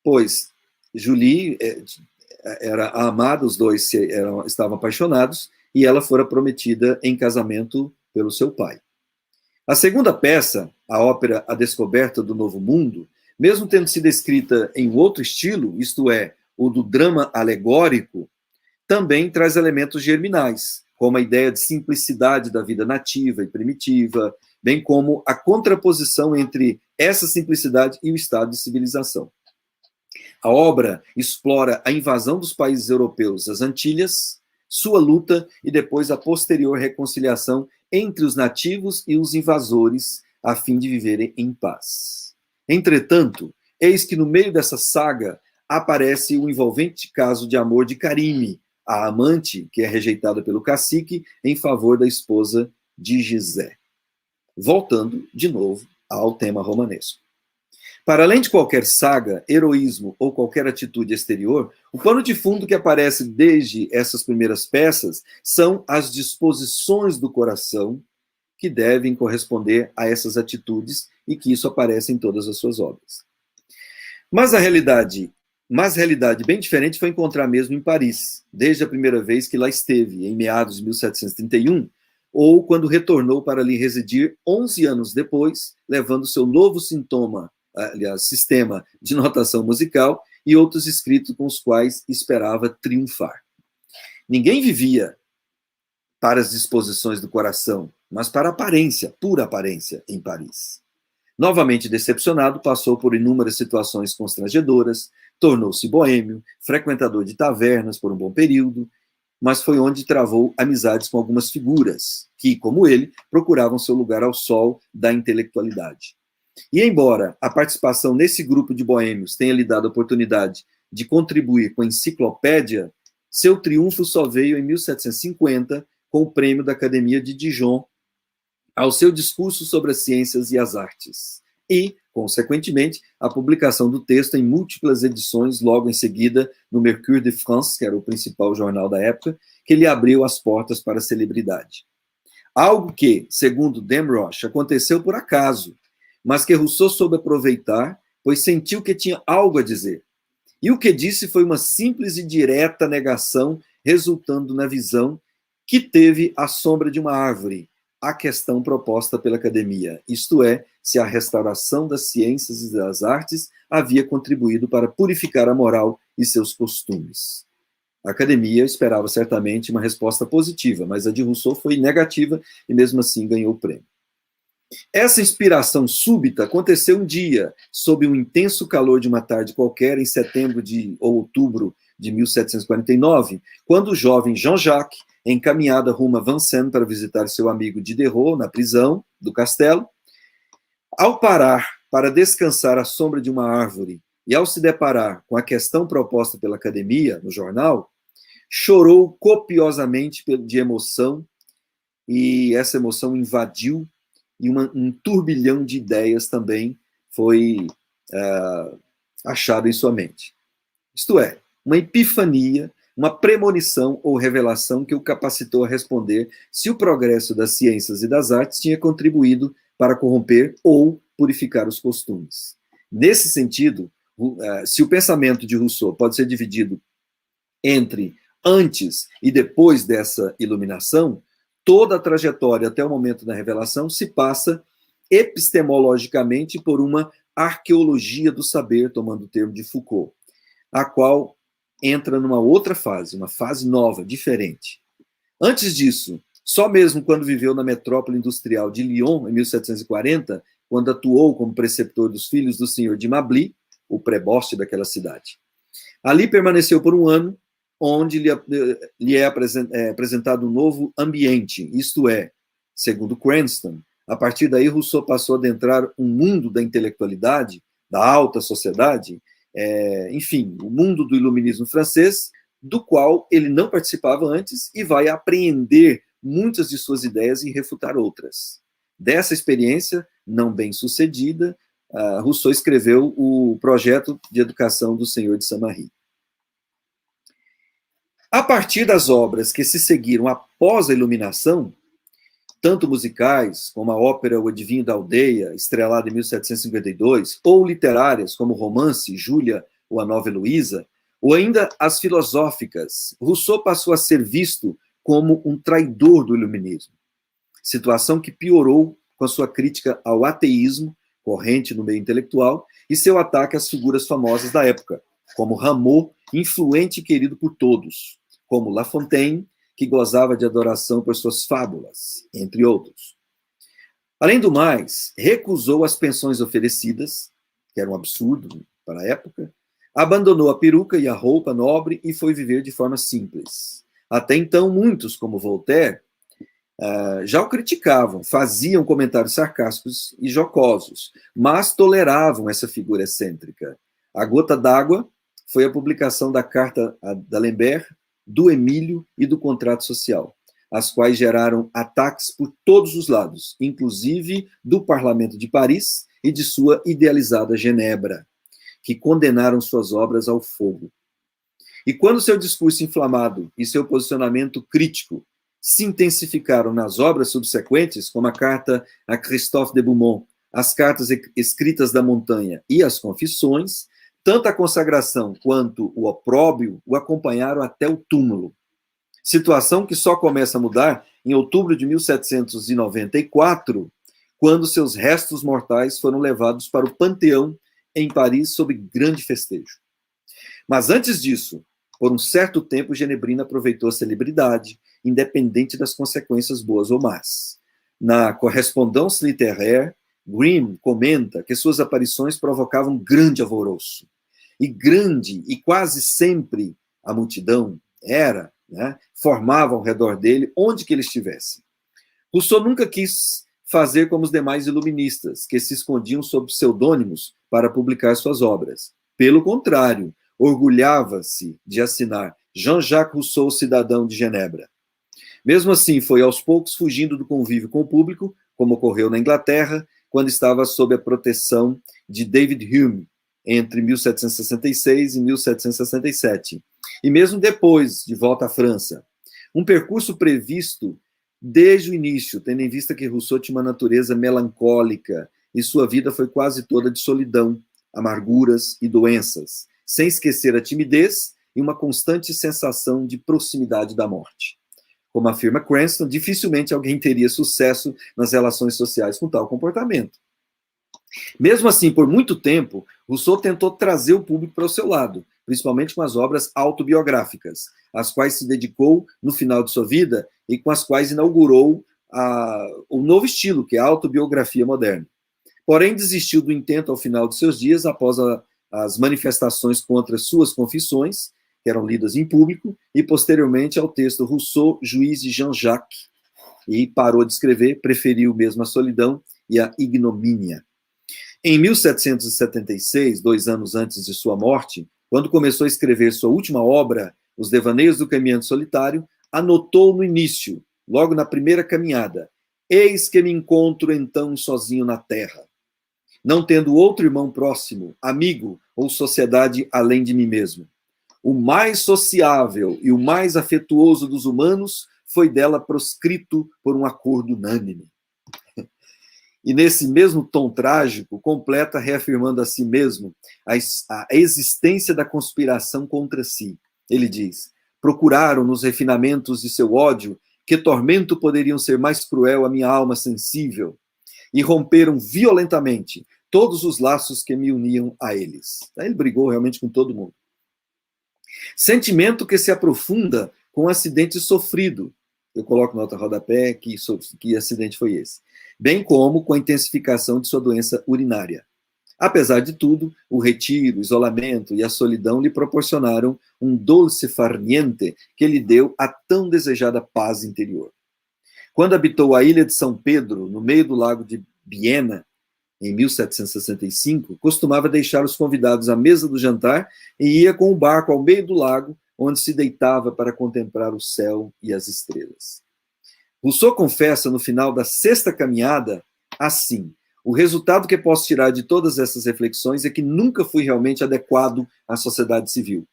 Pois Julie era a amada, os dois estavam apaixonados, e ela fora prometida em casamento pelo seu pai. A segunda peça, a ópera A Descoberta do Novo Mundo, mesmo tendo sido escrita em outro estilo, isto é, o do drama alegórico, também traz elementos germinais, como a ideia de simplicidade da vida nativa e primitiva, bem como a contraposição entre essa simplicidade e o estado de civilização. A obra explora a invasão dos países europeus às Antilhas, sua luta e depois a posterior reconciliação entre os nativos e os invasores, a fim de viverem em paz. Entretanto, eis que no meio dessa saga aparece o envolvente caso de amor de Karime, a amante, que é rejeitada pelo cacique, em favor da esposa de Gisé. Voltando, de novo, ao tema romanesco. Para além de qualquer saga, heroísmo ou qualquer atitude exterior, o pano de fundo que aparece desde essas primeiras peças são as disposições do coração que devem corresponder a essas atitudes e que isso aparece em todas as suas obras. Mas a realidade bem diferente foi encontrar mesmo em Paris, desde a primeira vez que lá esteve, em meados de 1731, ou quando retornou para ali residir 11 anos depois, levando seu novo sistema de notação musical e outros escritos com os quais esperava triunfar. Ninguém vivia para as disposições do coração, mas para a aparência, pura aparência, em Paris. Novamente decepcionado, passou por inúmeras situações constrangedoras, tornou-se boêmio, frequentador de tavernas por um bom período, mas foi onde travou amizades com algumas figuras que, como ele, procuravam seu lugar ao sol da intelectualidade. E embora a participação nesse grupo de boêmios tenha lhe dado a oportunidade de contribuir com a enciclopédia, seu triunfo só veio em 1750 com o prêmio da Academia de Dijon ao seu discurso sobre as ciências e as artes, e, consequentemente, a publicação do texto em múltiplas edições logo em seguida no Mercure de France, que era o principal jornal da época, que lhe abriu as portas para a celebridade. Algo que, segundo Damrosch, aconteceu por acaso, mas que Rousseau soube aproveitar, pois sentiu que tinha algo a dizer. E o que disse foi uma simples e direta negação, resultando na visão que teve à sombra de uma árvore, a questão proposta pela academia, isto é, se a restauração das ciências e das artes havia contribuído para purificar a moral e seus costumes. A academia esperava certamente uma resposta positiva, mas a de Rousseau foi negativa e mesmo assim ganhou o prêmio. Essa inspiração súbita aconteceu um dia, sob um intenso calor de uma tarde qualquer, em setembro ou outubro de 1749, quando o jovem Jean-Jacques, encaminhado rumo a Vincennes para visitar seu amigo Diderot na prisão do castelo, ao parar para descansar à sombra de uma árvore e ao se deparar com a questão proposta pela academia no jornal, chorou copiosamente de emoção, e essa emoção invadiu, e um turbilhão de ideias também foi achado em sua mente. Isto é, uma epifania, uma premonição ou revelação que o capacitou a responder se o progresso das ciências e das artes tinha contribuído para corromper ou purificar os costumes. Nesse sentido, se o pensamento de Rousseau pode ser dividido entre antes e depois dessa iluminação, toda a trajetória até o momento da revelação se passa epistemologicamente por uma arqueologia do saber, tomando o termo de Foucault, a qual entra numa outra fase, uma fase nova, diferente. Antes disso, só mesmo quando viveu na metrópole industrial de Lyon, em 1740, quando atuou como preceptor dos filhos do senhor de Mably, o preboste daquela cidade. Ali permaneceu por um ano, onde lhe é apresentado um novo ambiente, isto é, segundo Cranston, a partir daí Rousseau passou a adentrar um mundo da intelectualidade, da alta sociedade, enfim, o mundo do iluminismo francês, do qual ele não participava antes e vai apreender muitas de suas ideias e refutar outras. Dessa experiência, não bem sucedida, Rousseau escreveu o projeto de educação do Senhor de Saint-Méry. A partir das obras que se seguiram após a iluminação, tanto musicais, como a ópera O Adivinho da Aldeia, estrelada em 1752, ou literárias, como o romance Júlia ou A Nova Heloísa, ou ainda as filosóficas, Rousseau passou a ser visto como um traidor do iluminismo, situação que piorou com a sua crítica ao ateísmo, corrente no meio intelectual, e seu ataque às figuras famosas da época, como Rameau, influente e querido por todos, como La Fontaine, que gozava de adoração por suas fábulas, entre outros. Além do mais, recusou as pensões oferecidas, que era um absurdo para a época, abandonou a peruca e a roupa nobre e foi viver de forma simples. Até então, muitos, como Voltaire, já o criticavam, faziam comentários sarcásticos e jocosos, mas toleravam essa figura excêntrica. A gota d'água foi a publicação da carta d'Alembert do Emílio e do contrato social, as quais geraram ataques por todos os lados, inclusive do Parlamento de Paris e de sua idealizada Genebra, que condenaram suas obras ao fogo. E quando seu discurso inflamado e seu posicionamento crítico se intensificaram nas obras subsequentes, como a carta a Christophe de Beaumont, as cartas escritas da montanha e as confissões, tanto a consagração quanto o opróbrio o acompanharam até o túmulo. Situação que só começa a mudar em outubro de 1794, quando seus restos mortais foram levados para o Panteão em Paris sob grande festejo. Mas antes disso, por um certo tempo, Genebrina aproveitou a celebridade, independente das consequências boas ou más. Na Correspondance littéraire, Grimm comenta que suas aparições provocavam grande alvoroço. E quase sempre a multidão formava ao redor dele, onde que ele estivesse. Rousseau nunca quis fazer como os demais iluministas, que se escondiam sob pseudônimos para publicar suas obras. Pelo contrário, orgulhava-se de assinar Jean-Jacques Rousseau, cidadão de Genebra. Mesmo assim, foi aos poucos fugindo do convívio com o público, como ocorreu na Inglaterra, quando estava sob a proteção de David Hume, entre 1766 e 1767, e mesmo depois, de volta à França. Um percurso previsto desde o início, tendo em vista que Rousseau tinha uma natureza melancólica e sua vida foi quase toda de solidão, amarguras e doenças, sem esquecer a timidez e uma constante sensação de proximidade da morte. Como afirma Cranston, dificilmente alguém teria sucesso nas relações sociais com tal comportamento. Mesmo assim, por muito tempo, Rousseau tentou trazer o público para o seu lado, principalmente com as obras autobiográficas, às quais se dedicou no final de sua vida e com as quais inaugurou o novo estilo, que é a autobiografia moderna. Porém, desistiu do intento ao final de seus dias, após as manifestações contra suas confissões, que eram lidas em público, e posteriormente ao texto Rousseau, Juiz de Jean-Jacques, e parou de escrever, preferiu mesmo a solidão e a ignomínia. Em 1776, 2 anos antes de sua morte, quando começou a escrever sua última obra, Os Devaneios do Caminhante Solitário, anotou no início, logo na primeira caminhada, eis que me encontro então sozinho na terra, não tendo outro irmão próximo, amigo ou sociedade além de mim mesmo. O mais sociável e o mais afetuoso dos humanos foi dela proscrito por um acordo unânime. E nesse mesmo tom trágico, completa reafirmando a si mesmo a existência da conspiração contra si. Ele diz, procuraram nos refinamentos de seu ódio que tormento poderiam ser mais cruel à minha alma sensível, e romperam violentamente todos os laços que me uniam a eles. Ele brigou realmente com todo mundo. Sentimento que se aprofunda com o acidente sofrido. Eu coloco nota rodapé que acidente foi esse. Bem como com a intensificação de sua doença urinária. Apesar de tudo, o retiro, o isolamento e a solidão lhe proporcionaram um dulce farniente que lhe deu a tão desejada paz interior. Quando habitou a ilha de São Pedro, no meio do lago de Biena, em 1765, costumava deixar os convidados à mesa do jantar e ia com o barco ao meio do lago, onde se deitava para contemplar o céu e as estrelas. Rousseau confessa no final da 6ª caminhada assim: o resultado que posso tirar de todas essas reflexões é que nunca fui realmente adequado à sociedade civil,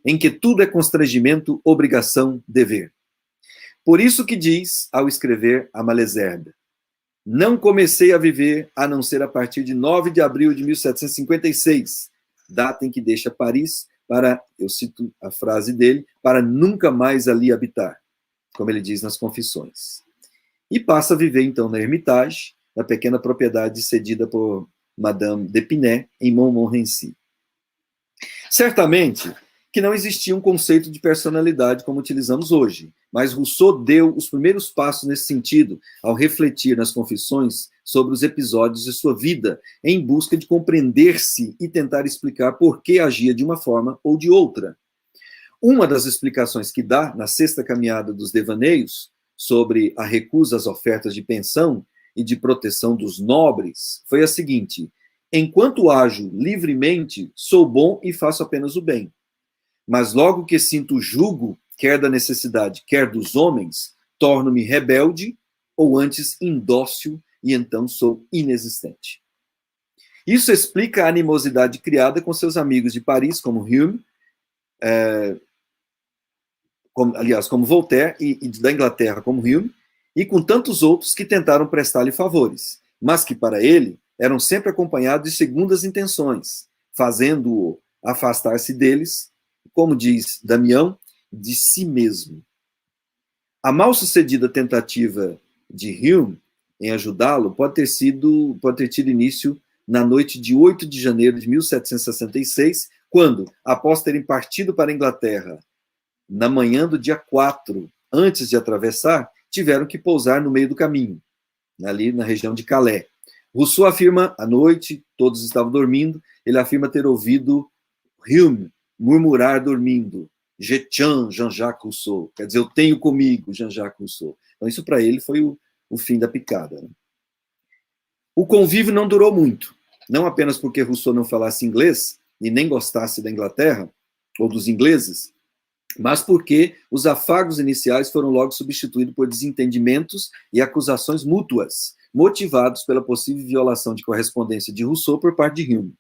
em que tudo é constrangimento, obrigação, dever. Por isso que diz, ao escrever a Malesherbes, não comecei a viver a não ser a partir de 9 de abril de 1756, data em que deixa Paris para, eu cito a frase dele, para nunca mais ali habitar, como ele diz nas Confissões. E passa a viver, então, na Hermitage, na pequena propriedade cedida por Madame d'Épinay, em Montmorency. Certamente que não existia um conceito de personalidade como utilizamos hoje, mas Rousseau deu os primeiros passos nesse sentido ao refletir nas Confissões sobre os episódios de sua vida, em busca de compreender-se e tentar explicar por que agia de uma forma ou de outra. Uma das explicações que dá na 6ª caminhada dos Devaneios, sobre a recusa às ofertas de pensão e de proteção dos nobres, foi a seguinte: enquanto ajo livremente, sou bom e faço apenas o bem. Mas logo que sinto o jugo, quer da necessidade, quer dos homens, torno-me rebelde, ou antes indócil, e então sou inexistente. Isso explica a animosidade criada com seus amigos de Paris, como Hume, como Voltaire, e da Inglaterra, como Hume, e com tantos outros que tentaram prestar-lhe favores, mas que para ele eram sempre acompanhados de segundas intenções, fazendo-o afastar-se deles, como diz Damião, de si mesmo. A mal-sucedida tentativa de Hume em ajudá-lo pode ter tido início na noite de 8 de janeiro de 1766, quando, após terem partido para a Inglaterra, na manhã do dia 4, antes de atravessar, tiveram que pousar no meio do caminho, ali na região de Calais. Rousseau afirma, à noite, todos estavam dormindo, ele afirma ter ouvido Hume murmurar dormindo, Je tiens Jean-Jacques Rousseau, quer dizer, eu tenho comigo Jean-Jacques Rousseau. Então isso para ele foi o fim da picada. Né? O convívio não durou muito, não apenas porque Rousseau não falasse inglês e nem gostasse da Inglaterra, ou dos ingleses, mas porque os afagos iniciais foram logo substituídos por desentendimentos e acusações mútuas, motivados pela possível violação de correspondência de Rousseau por parte de Hume,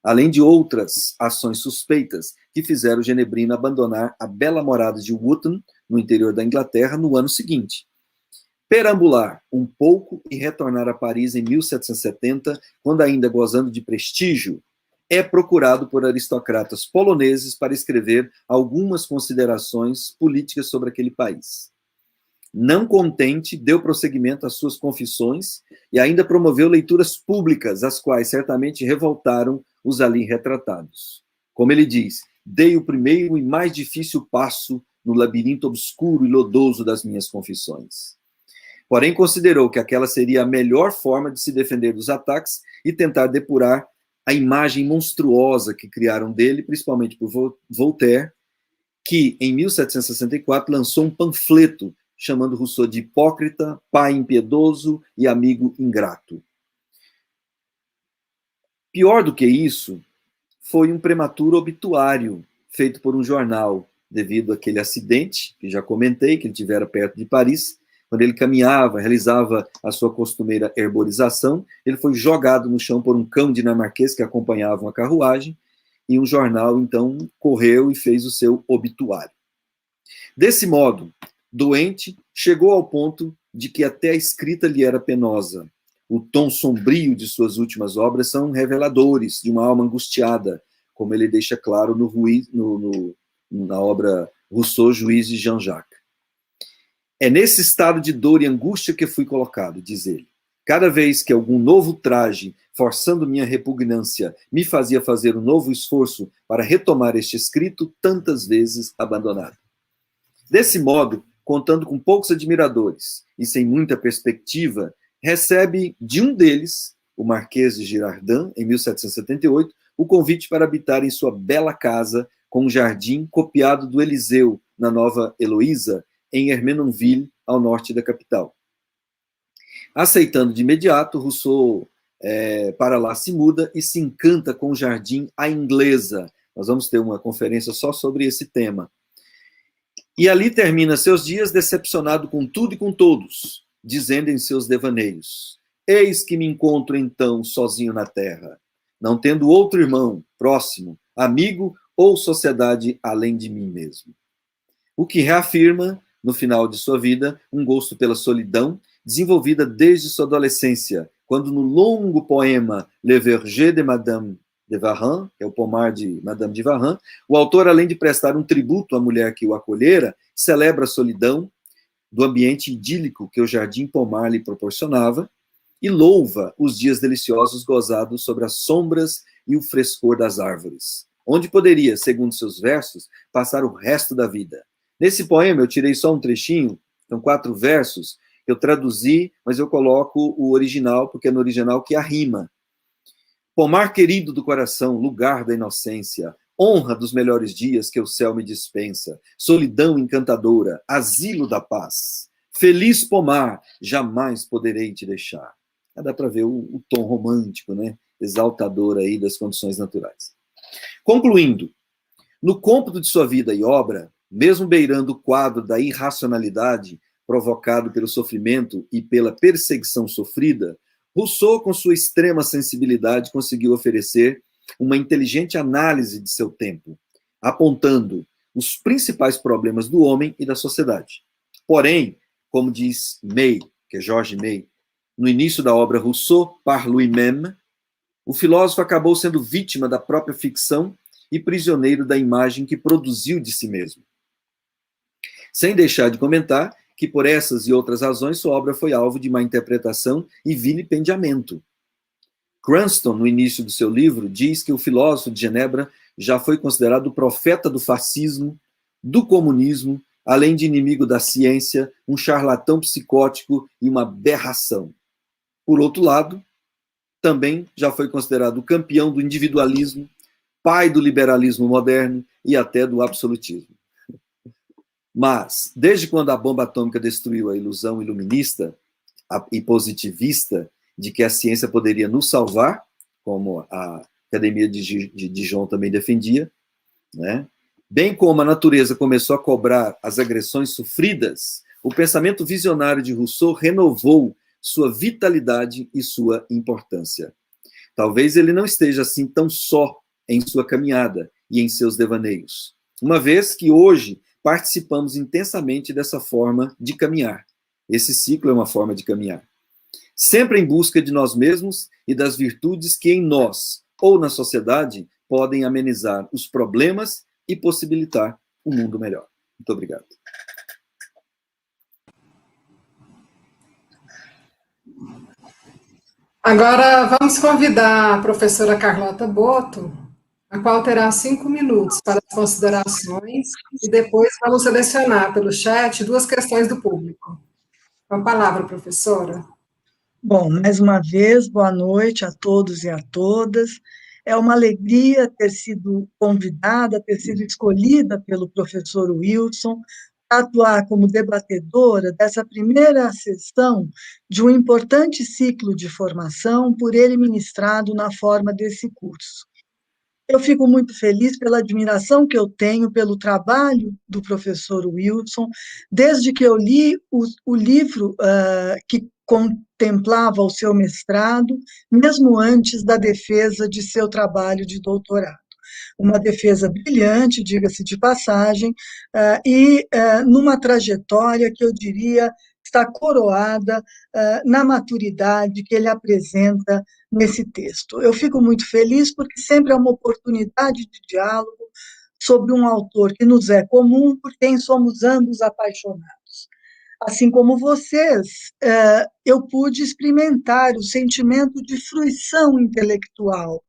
além de outras ações suspeitas que fizeram o genebrino abandonar a bela morada de Wootton, no interior da Inglaterra, no ano seguinte. Perambular um pouco e retornar a Paris em 1770, quando ainda gozando de prestígio, é procurado por aristocratas poloneses para escrever algumas considerações políticas sobre aquele país. Não contente, deu prosseguimento às suas confissões e ainda promoveu leituras públicas, as quais certamente revoltaram os ali retratados. Como ele diz, dei o primeiro e mais difícil passo no labirinto obscuro e lodoso das minhas confissões. Porém, considerou que aquela seria a melhor forma de se defender dos ataques e tentar depurar a imagem monstruosa que criaram dele, principalmente por Voltaire, que, em 1764, lançou um panfleto chamando Rousseau de hipócrita, pai impiedoso e amigo ingrato. Pior do que isso, foi um prematuro obituário feito por um jornal, devido àquele acidente, que já comentei, que ele tivera perto de Paris. Quando ele caminhava, realizava a sua costumeira herborização, ele foi jogado no chão por um cão dinamarquês que acompanhava uma carruagem, e um jornal, então, correu e fez o seu obituário. Desse modo, doente, chegou ao ponto de que até a escrita lhe era penosa. O tom sombrio de suas últimas obras são reveladores de uma alma angustiada, como ele deixa claro na obra Rousseau, Juiz de Jean-Jacques. É nesse estado de dor e angústia que fui colocado, diz ele. Cada vez que algum novo traje, forçando minha repugnância, me fazia fazer um novo esforço para retomar este escrito, tantas vezes abandonado. Desse modo, contando com poucos admiradores e sem muita perspectiva, recebe de um deles, o Marquês de Girardin, em 1778, o convite para habitar em sua bela casa com um jardim copiado do Eliseu, na Nova Heloísa, em Ermenonville, ao norte da capital. Aceitando de imediato, Rousseau para lá se muda e se encanta com o jardim à inglesa. Nós vamos ter uma conferência só sobre esse tema. E ali termina seus dias decepcionado com tudo e com todos, dizendo em seus devaneios: eis que me encontro então sozinho na terra, não tendo outro irmão, próximo, amigo ou sociedade além de mim mesmo. O que reafirma, no final de sua vida, um gosto pela solidão, desenvolvida desde sua adolescência, quando no longo poema Le Verger de Madame de Varenne, que é o pomar de Madame de Varenne, o autor, além de prestar um tributo à mulher que o acolhera, celebra a solidão do ambiente idílico que o jardim pomar lhe proporcionava e louva os dias deliciosos gozados sobre as sombras e o frescor das árvores, onde poderia, segundo seus versos, passar o resto da vida. Nesse poema, eu tirei só um trechinho, são 4 versos, eu traduzi, mas eu coloco o original, porque é no original que há rima. Pomar querido do coração, lugar da inocência, honra dos melhores dias que o céu me dispensa, solidão encantadora, asilo da paz. Feliz pomar, jamais poderei te deixar. Dá para ver o tom romântico, né? Exaltador aí das condições naturais. Concluindo, no cômputo de sua vida e obra, mesmo beirando o quadro da irracionalidade provocado pelo sofrimento e pela perseguição sofrida, Rousseau, com sua extrema sensibilidade, conseguiu oferecer uma inteligente análise de seu tempo, apontando os principais problemas do homem e da sociedade. Porém, como diz May, que é George May, no início da obra Rousseau par lui-même, o filósofo acabou sendo vítima da própria ficção e prisioneiro da imagem que produziu de si mesmo. Sem deixar de comentar que, por essas e outras razões, sua obra foi alvo de má interpretação e vilipendiamento. Cranston, no início do seu livro, diz que o filósofo de Genebra já foi considerado o profeta do fascismo, do comunismo, além de inimigo da ciência, um charlatão psicótico e uma aberração. Por outro lado, também já foi considerado o campeão do individualismo, pai do liberalismo moderno e até do absolutismo. Mas, desde quando a bomba atômica destruiu a ilusão iluminista e positivista de que a ciência poderia nos salvar, como a Academia de Dijon também defendia, né? Bem como a natureza começou a cobrar as agressões sofridas, o pensamento visionário de Rousseau renovou sua vitalidade e sua importância. Talvez ele não esteja assim tão só em sua caminhada e em seus devaneios, uma vez que hoje participamos intensamente dessa forma de caminhar. Esse ciclo é uma forma de caminhar. Sempre em busca de nós mesmos e das virtudes que em nós ou na sociedade podem amenizar os problemas e possibilitar um mundo melhor. Muito obrigado. Agora vamos convidar a professora Carlota Boto, a qual terá 5 minutos para as considerações, e depois vamos selecionar pelo chat 2 questões do público. Com a palavra, professora. Bom, mais uma vez, boa noite a todos e a todas. É uma alegria ter sido convidada, ter sido escolhida pelo professor Wilson para atuar como debatedora dessa primeira sessão de um importante ciclo de formação por ele ministrado na forma desse curso. Eu fico muito feliz pela admiração que eu tenho pelo trabalho do professor Wilson, desde que eu li o livro que contemplava o seu mestrado, mesmo antes da defesa de seu trabalho de doutorado. Uma defesa brilhante, diga-se de passagem, e numa trajetória que eu diria está coroada na maturidade que ele apresenta nesse texto. Eu fico muito feliz porque sempre é uma oportunidade de diálogo sobre um autor que nos é comum, por quem somos ambos apaixonados. Assim como vocês, eu pude experimentar o sentimento de fruição intelectual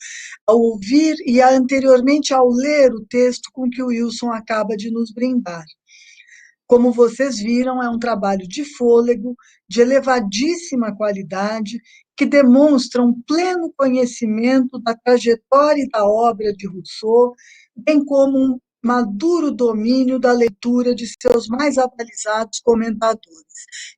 ao ouvir e anteriormente ao ler o texto com que o Wilson acaba de nos brindar. Como vocês viram, é um trabalho de fôlego, de elevadíssima qualidade, que demonstra um pleno conhecimento da trajetória e da obra de Rousseau, bem como um maduro domínio da leitura de seus mais avalizados comentadores.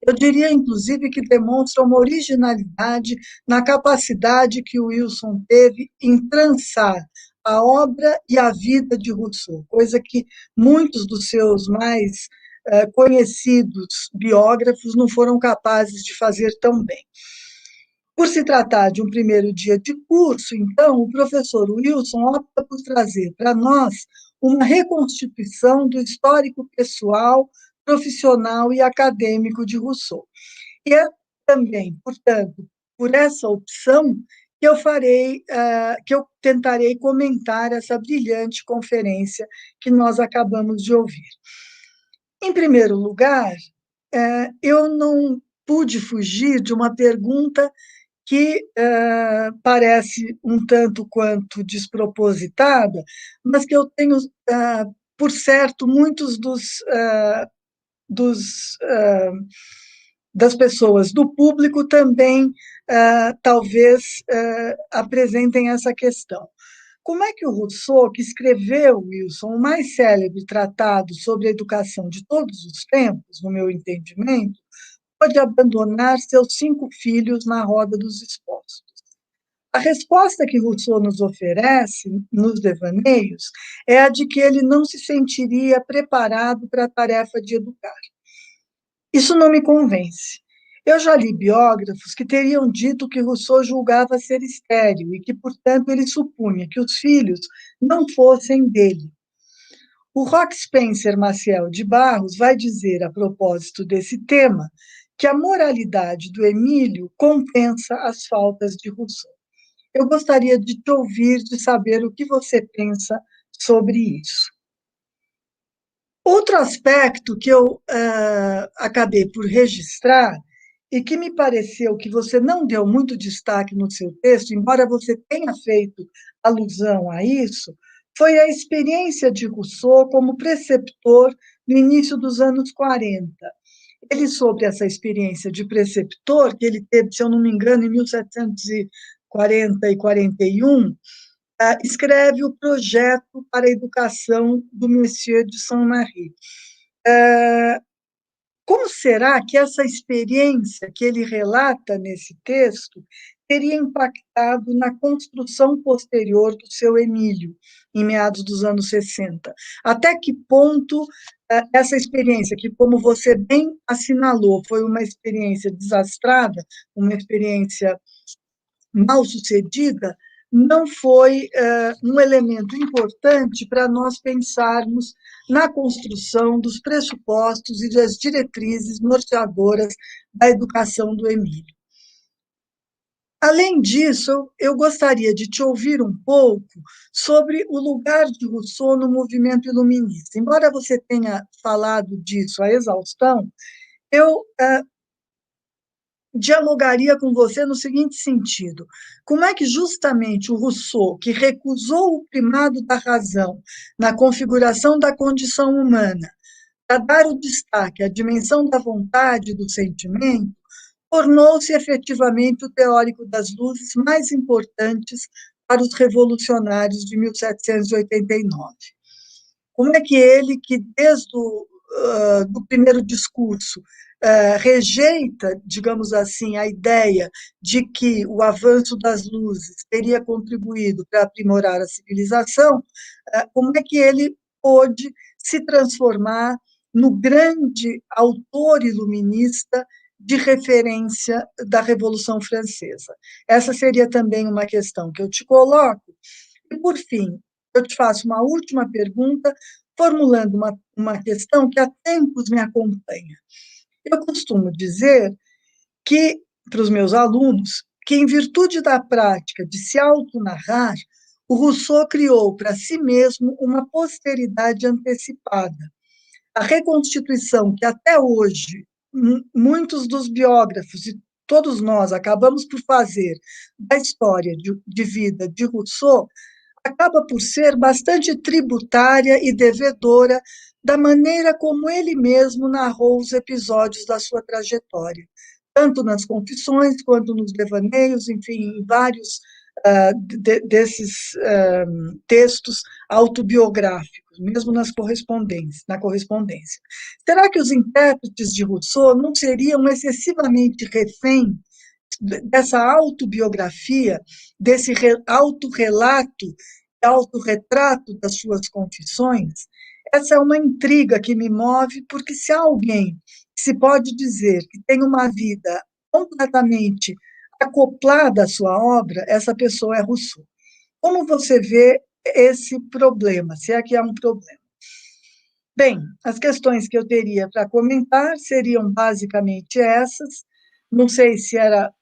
Eu diria, inclusive, que demonstra uma originalidade na capacidade que o Wilson teve em trançar a obra e a vida de Rousseau, coisa que muitos dos seus mais conhecidos biógrafos não foram capazes de fazer tão bem. Por se tratar de um primeiro dia de curso, então, o professor Wilson opta por trazer para nós uma reconstituição do histórico pessoal, profissional e acadêmico de Rousseau. E é também, portanto, por essa opção que eu tentarei comentar essa brilhante conferência que nós acabamos de ouvir. Em primeiro lugar, eu não pude fugir de uma pergunta que parece um tanto quanto despropositada, mas que eu tenho, por certo, muitos das pessoas do público também talvez apresentem essa questão. Como é que o Rousseau, que escreveu, Wilson, o mais célebre tratado sobre a educação de todos os tempos, no meu entendimento, pode abandonar seus 5 filhos na roda dos expostos? A resposta que Rousseau nos oferece nos devaneios é a de que ele não se sentiria preparado para a tarefa de educar. Isso não me convence. Eu já li biógrafos que teriam dito que Rousseau julgava ser estéril e que, portanto, ele supunha que os filhos não fossem dele. O Roque Spencer Maciel de Barros vai dizer, a propósito desse tema, que a moralidade do Emílio compensa as faltas de Rousseau. Eu gostaria de te ouvir, de saber o que você pensa sobre isso. Outro aspecto que eu acabei por registrar e que me pareceu que você não deu muito destaque no seu texto, embora você tenha feito alusão a isso, foi a experiência de Rousseau como preceptor no início dos anos 40. Ele, sobre essa experiência de preceptor, que ele teve, se eu não me engano, em 1740 e 41, escreve o projeto para a educação do Monsieur de Saint-Mary. Como será que essa experiência que ele relata nesse texto teria impactado na construção posterior do seu Emílio, em meados dos anos 60? Até que ponto essa experiência, que, como você bem assinalou, foi uma experiência desastrada, uma experiência mal sucedida, não foi um elemento importante para nós pensarmos na construção dos pressupostos e das diretrizes norteadoras da educação do Emílio. Além disso, eu gostaria de te ouvir um pouco sobre o lugar de Rousseau no movimento iluminista. Embora você tenha falado disso à exaustão, eu dialogaria com você no seguinte sentido: como é que justamente o Rousseau, que recusou o primado da razão na configuração da condição humana, para dar o destaque à dimensão da vontade e do sentimento, tornou-se efetivamente o teórico das luzes mais importantes para os revolucionários de 1789. Como é que ele, que desde do primeiro discurso rejeita, digamos assim, a ideia de que o avanço das luzes teria contribuído para aprimorar a civilização, como é que ele pôde se transformar no grande autor iluminista de referência da Revolução Francesa? Essa seria também uma questão que eu te coloco. E, por fim, eu te faço uma última pergunta, formulando uma questão que há tempos me acompanha. Eu costumo dizer que, para os meus alunos, que, em virtude da prática de se autonarrar, o Rousseau criou para si mesmo uma posteridade antecipada. A reconstituição que até hoje muitos dos biógrafos e todos nós acabamos por fazer da história de vida de Rousseau acaba por ser bastante tributária e devedora da maneira como ele mesmo narrou os episódios da sua trajetória, tanto nas confissões quanto nos devaneios, enfim, em vários desses textos autobiográficos, mesmo na correspondência. Será que os intérpretes de Rousseau não seriam excessivamente reféns dessa autobiografia, desse autorrelato, autorretrato das suas confissões? Essa é uma intriga que me move, porque se há alguém que se pode dizer que tem uma vida completamente acoplada à sua obra, essa pessoa é Rousseau. Como você vê esse problema, se é que há um problema? Bem, as questões que eu teria para comentar seriam basicamente essas. Não sei se era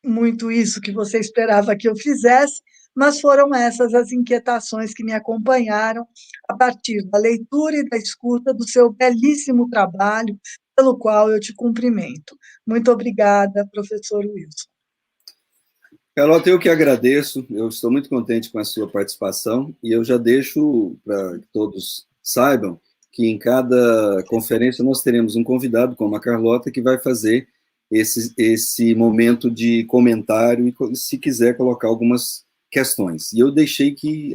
muito isso que você esperava que eu fizesse, mas foram essas as inquietações que me acompanharam a partir da leitura e da escuta do seu belíssimo trabalho, pelo qual eu te cumprimento. Muito obrigada, professor Wilson. Carlota, eu que agradeço, eu estou muito contente com a sua participação, e eu já deixo para que todos saibam que em cada conferência nós teremos um convidado, como a Carlota, que vai fazer esse momento de comentário e, se quiser, colocar algumas questões. E eu deixei que,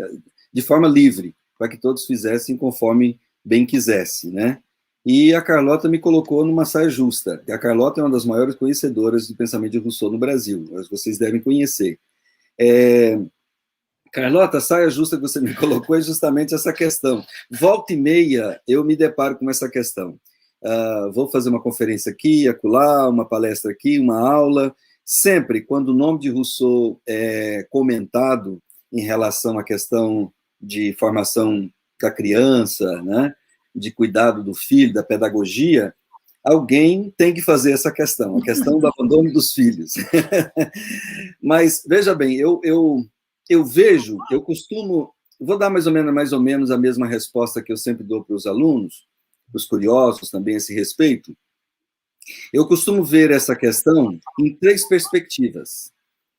de forma livre, para que todos fizessem conforme bem quisesse, né? E a Carlota me colocou numa saia justa. A Carlota é uma das maiores conhecedoras do pensamento de Rousseau no Brasil, vocês devem conhecer. Carlota, a saia justa que você me colocou é justamente essa questão. Volta e meia, eu me deparo com essa questão. Vou fazer uma conferência aqui, acolá, uma palestra aqui, uma aula. Sempre, quando o nome de Rousseau é comentado em relação à questão de formação da criança, né, de cuidado do filho, da pedagogia, alguém tem que fazer essa questão, a questão do abandono dos filhos. Mas, veja bem, eu costumo, vou dar mais ou menos a mesma resposta que eu sempre dou para os alunos, para os curiosos também a esse respeito. Eu costumo ver essa questão em 3 perspectivas.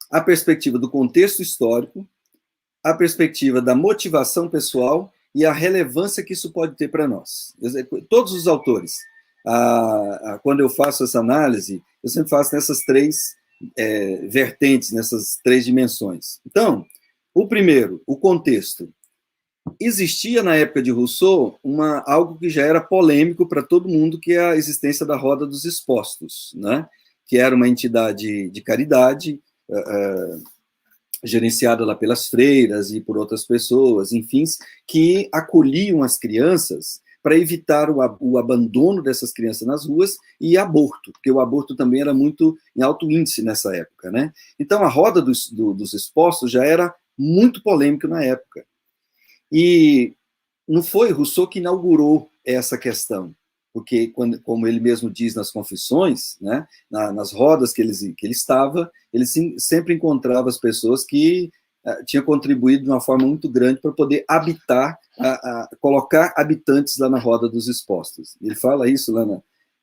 A perspectiva do contexto histórico, a perspectiva da motivação pessoal e a relevância que isso pode ter para nós. Todos os autores, quando eu faço essa análise, eu sempre faço nessas 3 vertentes, nessas 3 dimensões. Então, o primeiro, o contexto. Existia, na época de Rousseau, algo que já era polêmico para todo mundo, que é a existência da Roda dos Expostos, né? Que era uma entidade de caridade, gerenciada lá pelas freiras e por outras pessoas, enfim, que acolhiam as crianças para evitar o abandono dessas crianças nas ruas e aborto, porque o aborto também era muito em alto índice nessa época, né? Então, a Roda dos Expostos já era muito polêmica na época. E não foi Rousseau que inaugurou essa questão, porque, como ele mesmo diz nas Confissões, né, nas rodas que ele estava, ele sempre encontrava as pessoas que tinham contribuído de uma forma muito grande para poder habitar, colocar habitantes lá na Roda dos Expostos. Ele fala isso lá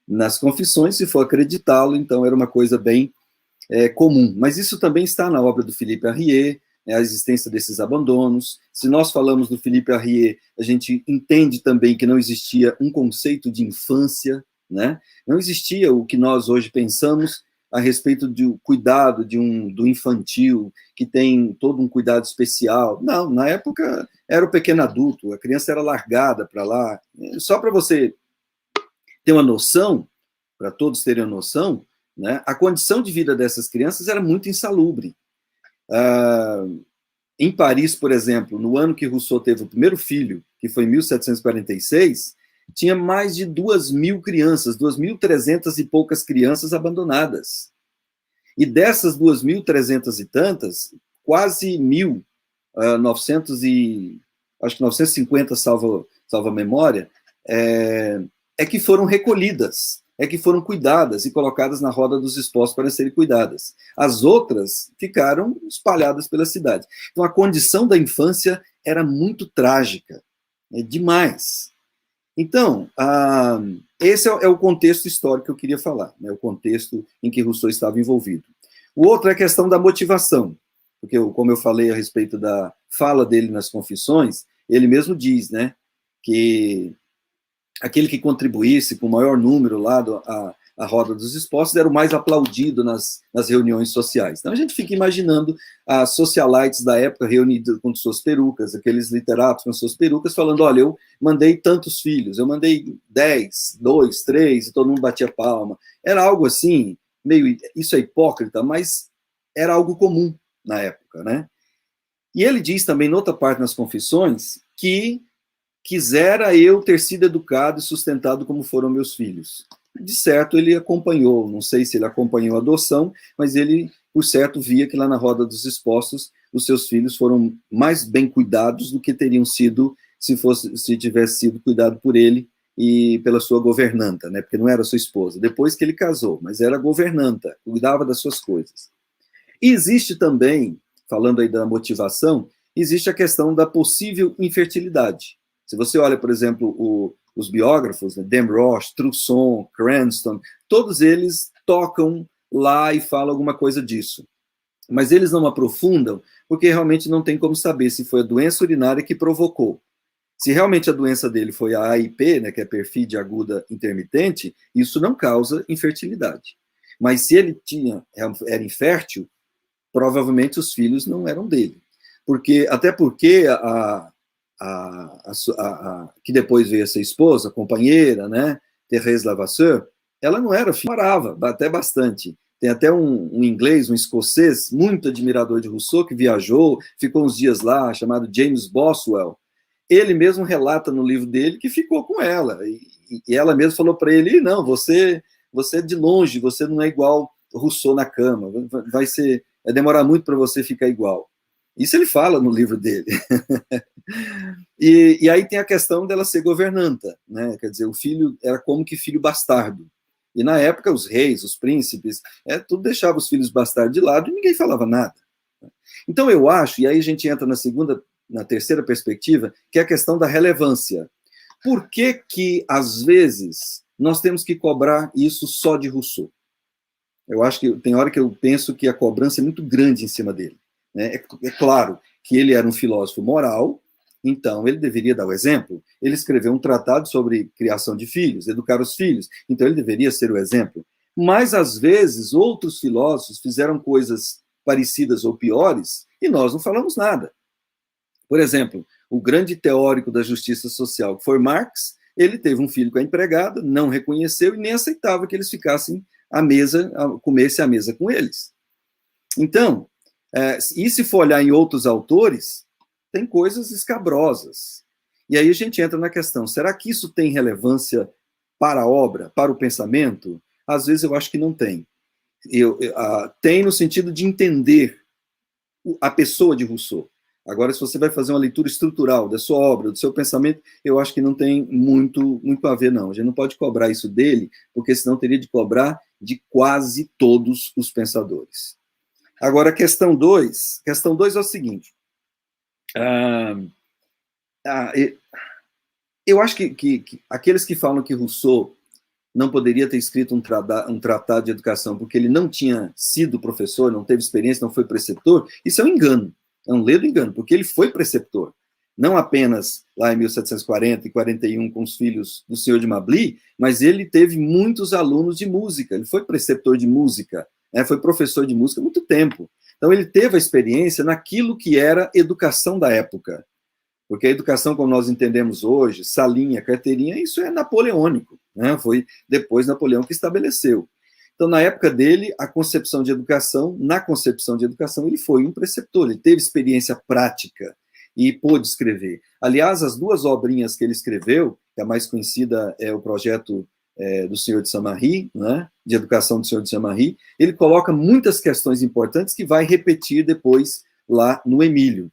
nas Confissões, se for acreditá-lo, então era uma coisa bem comum. Mas isso também está na obra do Philippe Arrier, a existência desses abandonos. Se nós falamos do Philippe Arrier, a gente entende também que não existia um conceito de infância, né? Não existia o que nós hoje pensamos a respeito do cuidado do infantil, que tem todo um cuidado especial. Não, na época era o pequeno adulto, a criança era largada para lá. Só para você ter uma noção, para todos terem uma noção, né, a condição de vida dessas crianças era muito insalubre. Em Paris, por exemplo, no ano que Rousseau teve o primeiro filho, que foi em 1746, tinha mais de 2.000 crianças, 2.300 e poucas crianças abandonadas. E dessas 2.300 e tantas, quase 1.000, 950, salvo a memória, que foram recolhidas, que foram cuidadas e colocadas na Roda dos Expostos para serem cuidadas. As outras ficaram espalhadas pela cidade. Então, a condição da infância era muito trágica, demais. Então, esse é o contexto histórico que eu queria falar, né, o contexto em que Rousseau estava envolvido. O outro é a questão da motivação, porque, como eu falei a respeito da fala dele nas Confissões, ele mesmo diz, né, que aquele que contribuísse com o maior número lá à Roda dos Expostos era o mais aplaudido nas reuniões sociais. Então, a gente fica imaginando as socialites da época reunidas com suas perucas, aqueles literatos com suas perucas, falando, olha, eu mandei tantos filhos, eu mandei 10, 2, 3, e todo mundo batia palma. Era algo assim, isso é hipócrita, mas era algo comum na época, né? E ele diz também, noutra parte nas Confissões, que quisera eu ter sido educado e sustentado como foram meus filhos. De certo, ele acompanhou, não sei se ele acompanhou a adoção, mas ele, por certo, via que lá na Roda dos Expostos, os seus filhos foram mais bem cuidados do que teriam sido se tivesse sido cuidado por ele e pela sua governanta, né? Porque não era sua esposa, depois que ele casou, mas era governanta, cuidava das suas coisas. E existe também, falando aí da motivação, existe a questão da possível infertilidade. Se você olha, por exemplo, os biógrafos, né, Damrosch, Trousseau, Cranston, todos eles tocam lá e falam alguma coisa disso. Mas eles não aprofundam, porque realmente não tem como saber se foi a doença urinária que provocou. Se realmente a doença dele foi a AIP, né, que é perfídia aguda intermitente, isso não causa infertilidade. Mas se ele era infértil, provavelmente os filhos não eram dele. Até porque que depois veio a ser esposa, companheira, né, Thérèse Lavasseur, ela não era filha, morava até bastante. Tem até um inglês, um escocês, muito admirador de Rousseau, que viajou, ficou uns dias lá, chamado James Boswell. Ele mesmo relata no livro dele que ficou com ela. E ela mesmo falou para ele, não, você é de longe, você não é igual Rousseau na cama, vai demorar muito para você ficar igual. Isso ele fala no livro dele. E aí tem a questão dela ser governanta, né? Quer dizer, o filho era como que filho bastardo. E na época os reis, os príncipes, tudo deixava os filhos bastardos de lado e ninguém falava nada. Então eu acho, e aí a gente entra na terceira perspectiva, que é a questão da relevância. Por que às vezes, nós temos que cobrar isso só de Rousseau? Eu acho que tem hora que eu penso que a cobrança é muito grande em cima dele. Né? É claro que ele era um filósofo moral, então ele deveria dar o exemplo. Ele escreveu um tratado sobre criação de filhos, educar os filhos, então ele deveria ser o exemplo. Mas, às vezes, outros filósofos fizeram coisas parecidas ou piores e nós não falamos nada. Por exemplo, o grande teórico da justiça social, que foi Marx, ele teve um filho com a empregada, não reconheceu e nem aceitava que eles ficassem comessem à mesa com eles. Então, e se for olhar em outros autores, tem coisas escabrosas. E aí a gente entra na questão, será que isso tem relevância para a obra, para o pensamento? Às vezes eu acho que não tem. Tem no sentido de entender a pessoa de Rousseau. Agora, se você vai fazer uma leitura estrutural da sua obra, do seu pensamento, eu acho que não tem muito a ver, não. A gente não pode cobrar isso dele, porque senão teria de cobrar de quase todos os pensadores. Agora, questão 2 é o seguinte. Eu acho que aqueles que falam que Rousseau não poderia ter escrito um tratado de educação porque ele não tinha sido professor, não teve experiência, não foi preceptor, isso é um engano. É um ledo engano, porque ele foi preceptor. Não apenas lá em 1740 e 41 com os filhos do senhor de Mably, mas ele teve muitos alunos de música, ele foi preceptor de música, foi professor de música há muito tempo. Então ele teve a experiência naquilo que era educação da época. Porque a educação como nós entendemos hoje, salinha, carteirinha, isso é napoleônico, né? Foi depois Napoleão que estabeleceu. Então, na época dele, na concepção de educação, ele foi um preceptor, ele teve experiência prática e pôde escrever. Aliás, as duas obrinhas que ele escreveu, que a mais conhecida é o projeto do senhor de Saint-Méry, né, de educação do senhor de Saint-Méry, ele coloca muitas questões importantes que vai repetir depois lá no Emílio.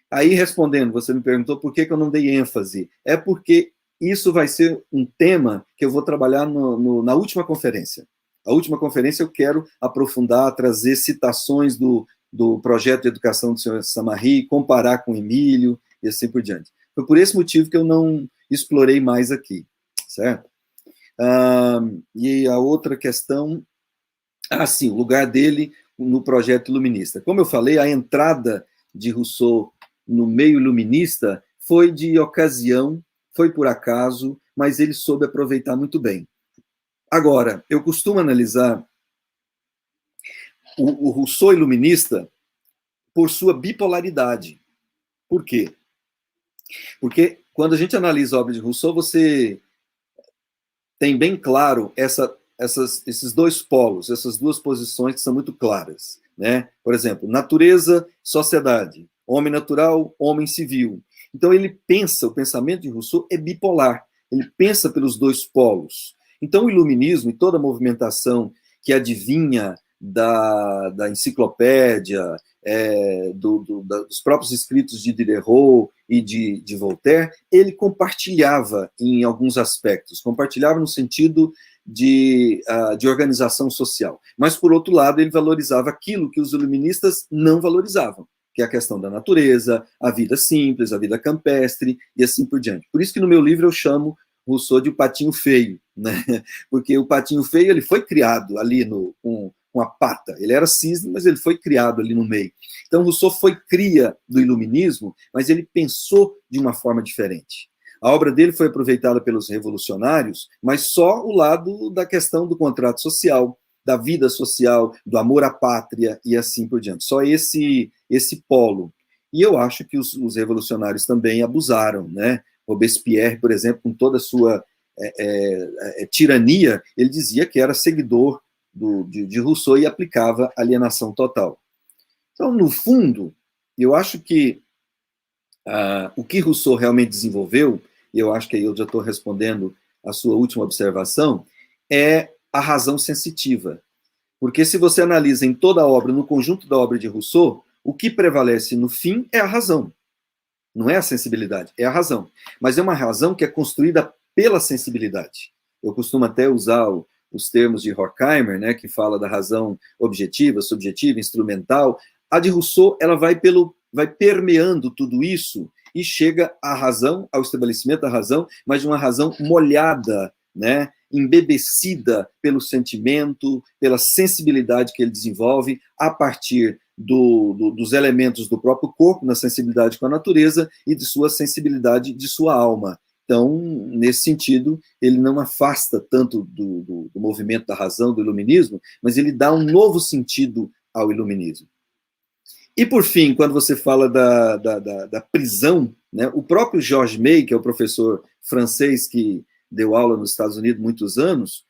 Aí, respondendo, você me perguntou por que eu não dei ênfase. É porque isso vai ser um tema que eu vou trabalhar na última conferência. A última conferência eu quero aprofundar, trazer citações do projeto de educação do senhor Saint-Méry, comparar com o Emílio e assim por diante. Foi por esse motivo que eu não explorei mais aqui, certo? E a outra questão, sim, o lugar dele no projeto iluminista. Como eu falei, a entrada de Rousseau no meio iluminista foi de ocasião, foi por acaso, mas ele soube aproveitar muito bem. Agora, eu costumo analisar o Rousseau iluminista por sua bipolaridade. Por quê? Porque quando a gente analisa a obra de Rousseau, você tem bem claro esses dois polos, essas duas posições que são muito claras, né? Por exemplo, natureza, sociedade, homem natural, homem civil. Então ele pensa, o pensamento de Rousseau é bipolar, ele pensa pelos dois polos. Então o iluminismo e toda a movimentação que advinha da enciclopédia, dos próprios escritos de Diderot e de Voltaire, ele compartilhava em alguns aspectos, compartilhava no sentido de organização social. Mas, por outro lado, ele valorizava aquilo que os iluministas não valorizavam, que é a questão da natureza, a vida simples, a vida campestre e assim por diante. Por isso que no meu livro eu chamo Rousseau de o patinho feio, né? Porque o patinho feio ele foi criado ali com a pata, ele era cisne, mas ele foi criado ali no meio. Então Rousseau foi cria do iluminismo, mas ele pensou de uma forma diferente. A obra dele foi aproveitada pelos revolucionários, mas só o lado da questão do contrato social, da vida social, do amor à pátria e assim por diante. Só esse polo. E eu acho que os revolucionários também abusaram, né? Robespierre, por exemplo, com toda a sua tirania, ele dizia que era seguidor de Rousseau e aplicava alienação total. Então, no fundo, eu acho que o que Rousseau realmente desenvolveu, e eu acho que aí eu já estou respondendo a sua última observação, é a razão sensitiva. Porque se você analisa em toda a obra, no conjunto da obra de Rousseau, o que prevalece no fim é a razão. Não é a sensibilidade, é a razão. Mas é uma razão que é construída pela sensibilidade. Eu costumo até usar os termos de Horkheimer, né, que fala da razão objetiva, subjetiva, instrumental. A de Rousseau, ela vai permeando tudo isso e chega à razão, ao estabelecimento da razão, mas de uma razão molhada, né, embebecida pelo sentimento, pela sensibilidade que ele desenvolve a partir dos elementos do próprio corpo, na sensibilidade com a natureza, e de sua sensibilidade de sua alma. Então, nesse sentido, ele não afasta tanto do movimento da razão, do iluminismo, mas ele dá um novo sentido ao iluminismo. E, por fim, quando você fala da prisão, né, o próprio Georges May, que é o professor francês que deu aula nos Estados Unidos muitos anos,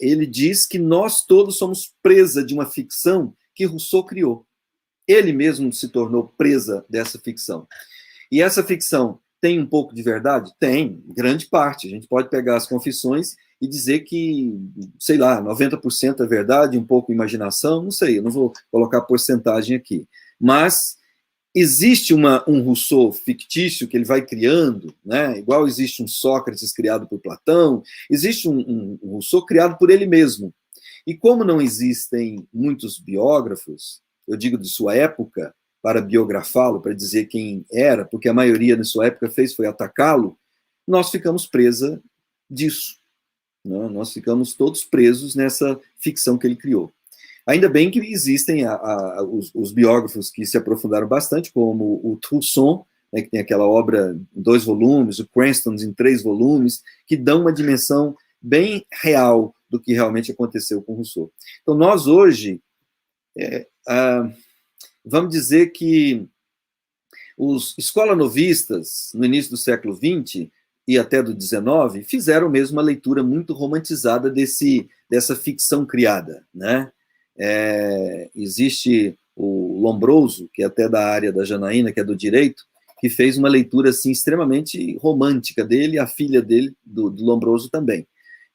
ele diz que nós todos somos presa de uma ficção que Rousseau criou. Ele mesmo se tornou presa dessa ficção. E essa ficção tem um pouco de verdade? Tem, grande parte. A gente pode pegar as confissões e dizer que, sei lá, 90% é verdade, um pouco imaginação, não sei, eu não vou colocar porcentagem aqui. Mas existe um Rousseau fictício que ele vai criando, né? Igual existe um Sócrates criado por Platão, existe um Rousseau criado por ele mesmo. E como não existem muitos biógrafos, eu digo de sua época, para biografá-lo, para dizer quem era, porque a maioria na sua época foi atacá-lo, nós ficamos presa disso. Né? Nós ficamos todos presos nessa ficção que ele criou. Ainda bem que existem os biógrafos que se aprofundaram bastante, como o Toussaint, né, que tem aquela obra em 2 volumes, o Cranston em 3 volumes, que dão uma dimensão bem real do que realmente aconteceu com Rousseau. Então, nós hoje, vamos dizer que os escolanovistas, no início do século XX e até do XIX, fizeram mesmo uma leitura muito romantizada dessa ficção criada, né? Existe o Lombroso, que é até da área da Janaína, que é do direito, que fez uma leitura assim, extremamente romântica dele, a filha dele, do Lombroso também.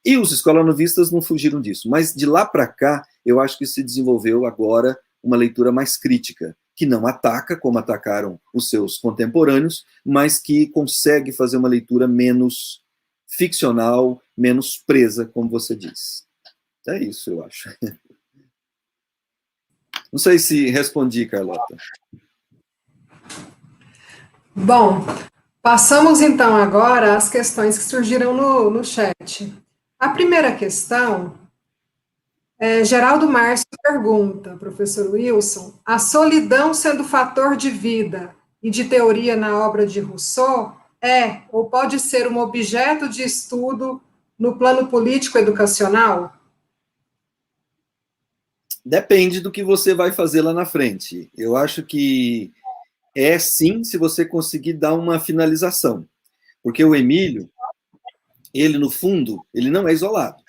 E os escolanovistas não fugiram disso, mas de lá para cá, eu acho que se desenvolveu agora uma leitura mais crítica, que não ataca, como atacaram os seus contemporâneos, mas que consegue fazer uma leitura menos ficcional, menos presa, como você diz. É isso, eu acho. Não sei se respondi, Carlota. Bom, passamos então agora às questões que surgiram no chat. A primeira questão, Geraldo Márcio pergunta, professor Wilson, a solidão sendo fator de vida e de teoria na obra de Rousseau é ou pode ser um objeto de estudo no plano político-educacional? Depende do que você vai fazer lá na frente. Eu acho que sim, se você conseguir dar uma finalização. Porque o Emílio, ele, no fundo, ele não é isolado.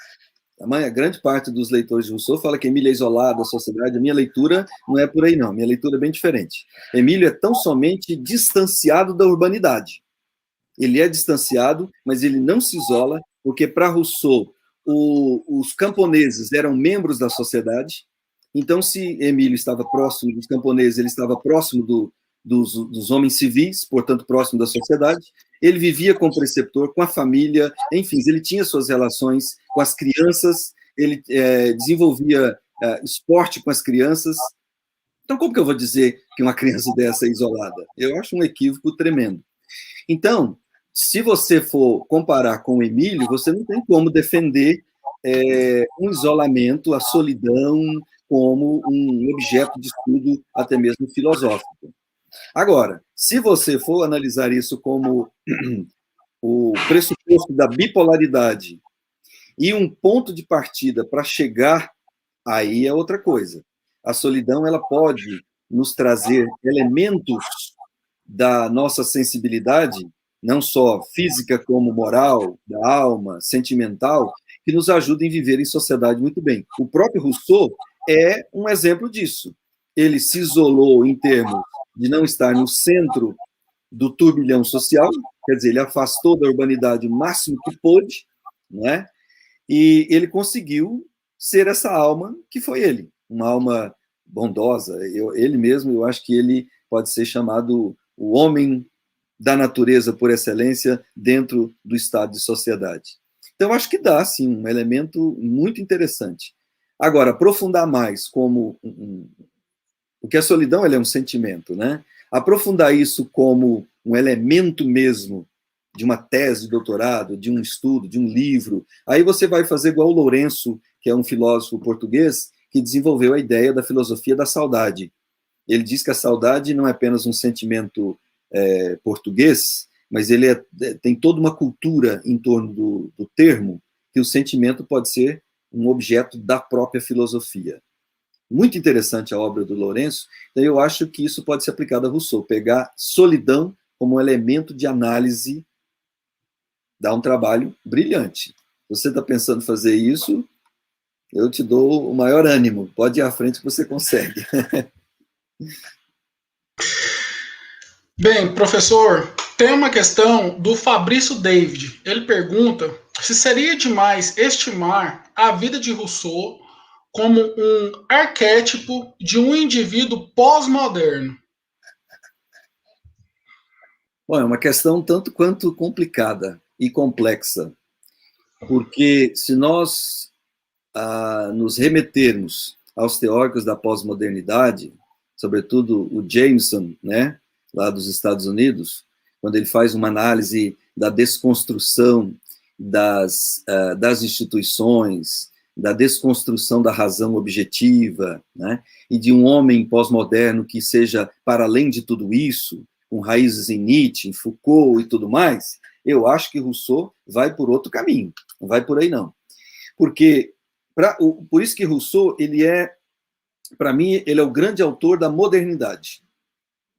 A grande parte dos leitores de Rousseau fala que Emílio é isolado da sociedade. A minha leitura não é por aí, não. A minha leitura é bem diferente. Emílio é tão somente distanciado da urbanidade. Ele é distanciado, mas ele não se isola, porque para Rousseau, os camponeses eram membros da sociedade. Então, se Emílio estava próximo dos camponeses, ele estava próximo dos homens civis, portanto, próximo da sociedade. Ele vivia com o preceptor, com a família, enfim, ele tinha suas relações com as crianças, ele desenvolvia esporte com as crianças. Então, como que eu vou dizer que uma criança dessa é isolada? Eu acho um equívoco tremendo. Então, se você for comparar com o Emílio, você não tem como defender um isolamento, a solidão, como um objeto de estudo até mesmo filosófico. Agora, se você for analisar isso como o pressuposto da bipolaridade e um ponto de partida para chegar, aí é outra coisa. A solidão, ela pode nos trazer elementos da nossa sensibilidade, não só física como moral, da alma, sentimental, que nos ajudem a viver em sociedade muito bem. O próprio Rousseau é um exemplo disso. Ele se isolou em termos de não estar no centro do turbilhão social, quer dizer, ele afastou da urbanidade o máximo que pôde, né? E ele conseguiu ser essa alma que foi ele, uma alma bondosa. Ele mesmo, eu acho que ele pode ser chamado o homem da natureza por excelência dentro do estado de sociedade. Então, acho que dá, sim, um elemento muito interessante. Agora, aprofundar mais como... Porque a solidão ela é um sentimento, né? Aprofundar isso como um elemento mesmo de uma tese de doutorado, de um estudo, de um livro, aí você vai fazer igual o Lourenço, que é um filósofo português, que desenvolveu a ideia da filosofia da saudade. Ele diz que a saudade não é apenas um sentimento português, mas ele tem toda uma cultura em torno do termo, que o sentimento pode ser um objeto da própria filosofia. Muito interessante a obra do Lourenço, então eu acho que isso pode ser aplicado a Rousseau, pegar solidão como um elemento de análise, dá um trabalho brilhante. Se você está pensando em fazer isso, eu te dou o maior ânimo, pode ir à frente que você consegue. Bem, professor, tem uma questão do Fabrício David. Ele pergunta se seria demais estimar a vida de Rousseau como um arquétipo de um indivíduo pós-moderno. Bom, é uma questão tanto quanto complicada e complexa, porque se nós nos remetermos aos teóricos da pós-modernidade, sobretudo o Jameson, né, lá dos Estados Unidos, quando ele faz uma análise da desconstrução das instituições, da desconstrução da razão objetiva, né, e de um homem pós-moderno que seja, para além de tudo isso, com raízes em Nietzsche, em Foucault e tudo mais, eu acho que Rousseau vai por outro caminho, não vai por aí não. Porque, por isso que Rousseau, para mim, ele é o grande autor da modernidade.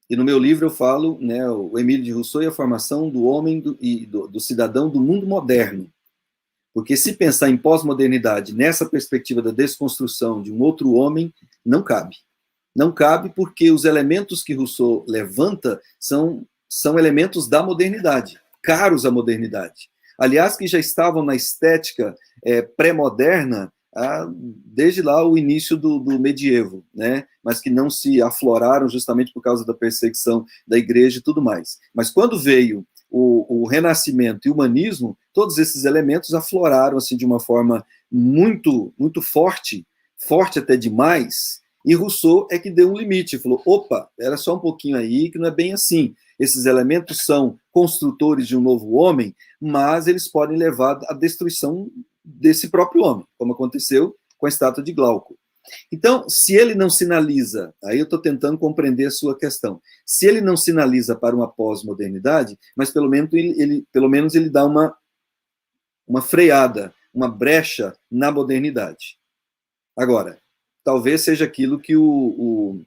E no meu livro eu falo, né, o Emile de Rousseau e a formação do homem e do cidadão do mundo moderno. Porque se pensar em pós-modernidade nessa perspectiva da desconstrução de um outro homem, não cabe. Não cabe porque os elementos que Rousseau levanta são elementos da modernidade, caros à modernidade. Aliás, que já estavam na estética pré-moderna desde lá o início do medievo, né? Mas que não se afloraram justamente por causa da perseguição da igreja e tudo mais. Mas quando veio o Renascimento e o humanismo, todos esses elementos afloraram assim, de uma forma muito, muito forte até demais, e Rousseau é que deu um limite, falou, opa, era só um pouquinho aí, que não é bem assim. Esses elementos são construtores de um novo homem, mas eles podem levar à destruição desse próprio homem, como aconteceu com a estátua de Glauco. Então, se ele não sinaliza, aí eu estou tentando compreender a sua questão, se ele não sinaliza para uma pós-modernidade, mas pelo menos ele dá uma freada, uma brecha na modernidade. Agora, talvez seja aquilo que o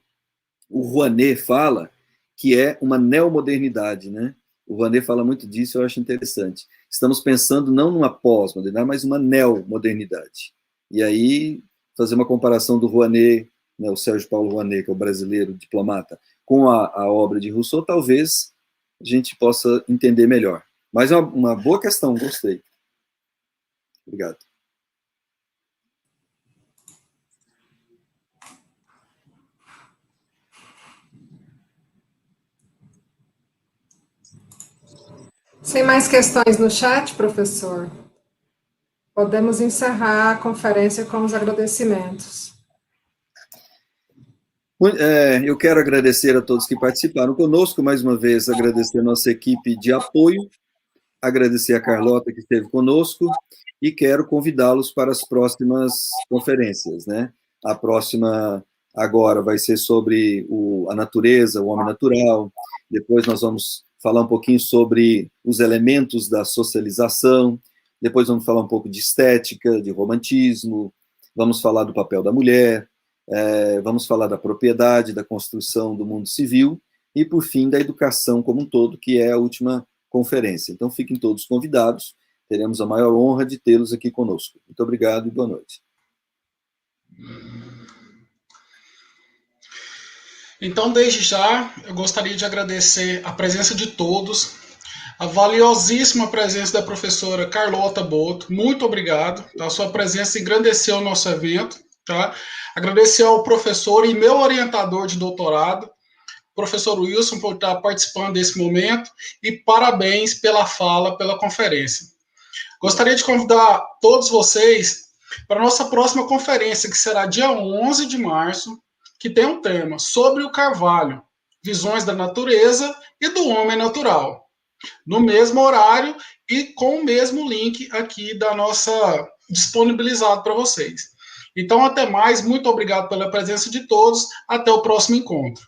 Rouanet fala, que é uma neomodernidade, né? O Rouanet fala muito disso, eu acho interessante. Estamos pensando não numa pós-modernidade, mas uma neomodernidade. E aí, fazer uma comparação do Rouanet, né, o Sérgio Paulo Rouanet, que é o brasileiro diplomata, com a obra de Rousseau, talvez a gente possa entender melhor. Mas é uma boa questão, gostei. Obrigado. Sem mais questões no chat, professor, podemos encerrar a conferência com os agradecimentos. Eu quero agradecer a todos que participaram conosco, mais uma vez agradecer a nossa equipe de apoio, agradecer a Carlota que esteve conosco, e quero convidá-los para as próximas conferências, né? A próxima agora vai ser sobre a natureza, o homem natural, depois nós vamos falar um pouquinho sobre os elementos da socialização, depois vamos falar um pouco de estética, de romantismo, vamos falar do papel da mulher, vamos falar da propriedade, da construção do mundo civil, e, por fim, da educação como um todo, que é a última conferência. Então, fiquem todos convidados. teremos a maior honra de tê-los aqui conosco. Muito obrigado e boa noite. Então, desde já, eu gostaria de agradecer a presença de todos, a valiosíssima presença da professora Carlota Boto. Muito obrigado. A sua presença engrandeceu o nosso evento. Tá? Agradecer ao professor e meu orientador de doutorado, professor Wilson, por estar participando desse momento, e parabéns pela fala, pela conferência. Gostaria de convidar todos vocês para a nossa próxima conferência, que será dia 11 de março, que tem um tema sobre o Carvalho, visões da natureza e do homem natural, no mesmo horário e com o mesmo link aqui da nossa disponibilizado para vocês. Então, até mais, muito obrigado pela presença de todos, até o próximo encontro.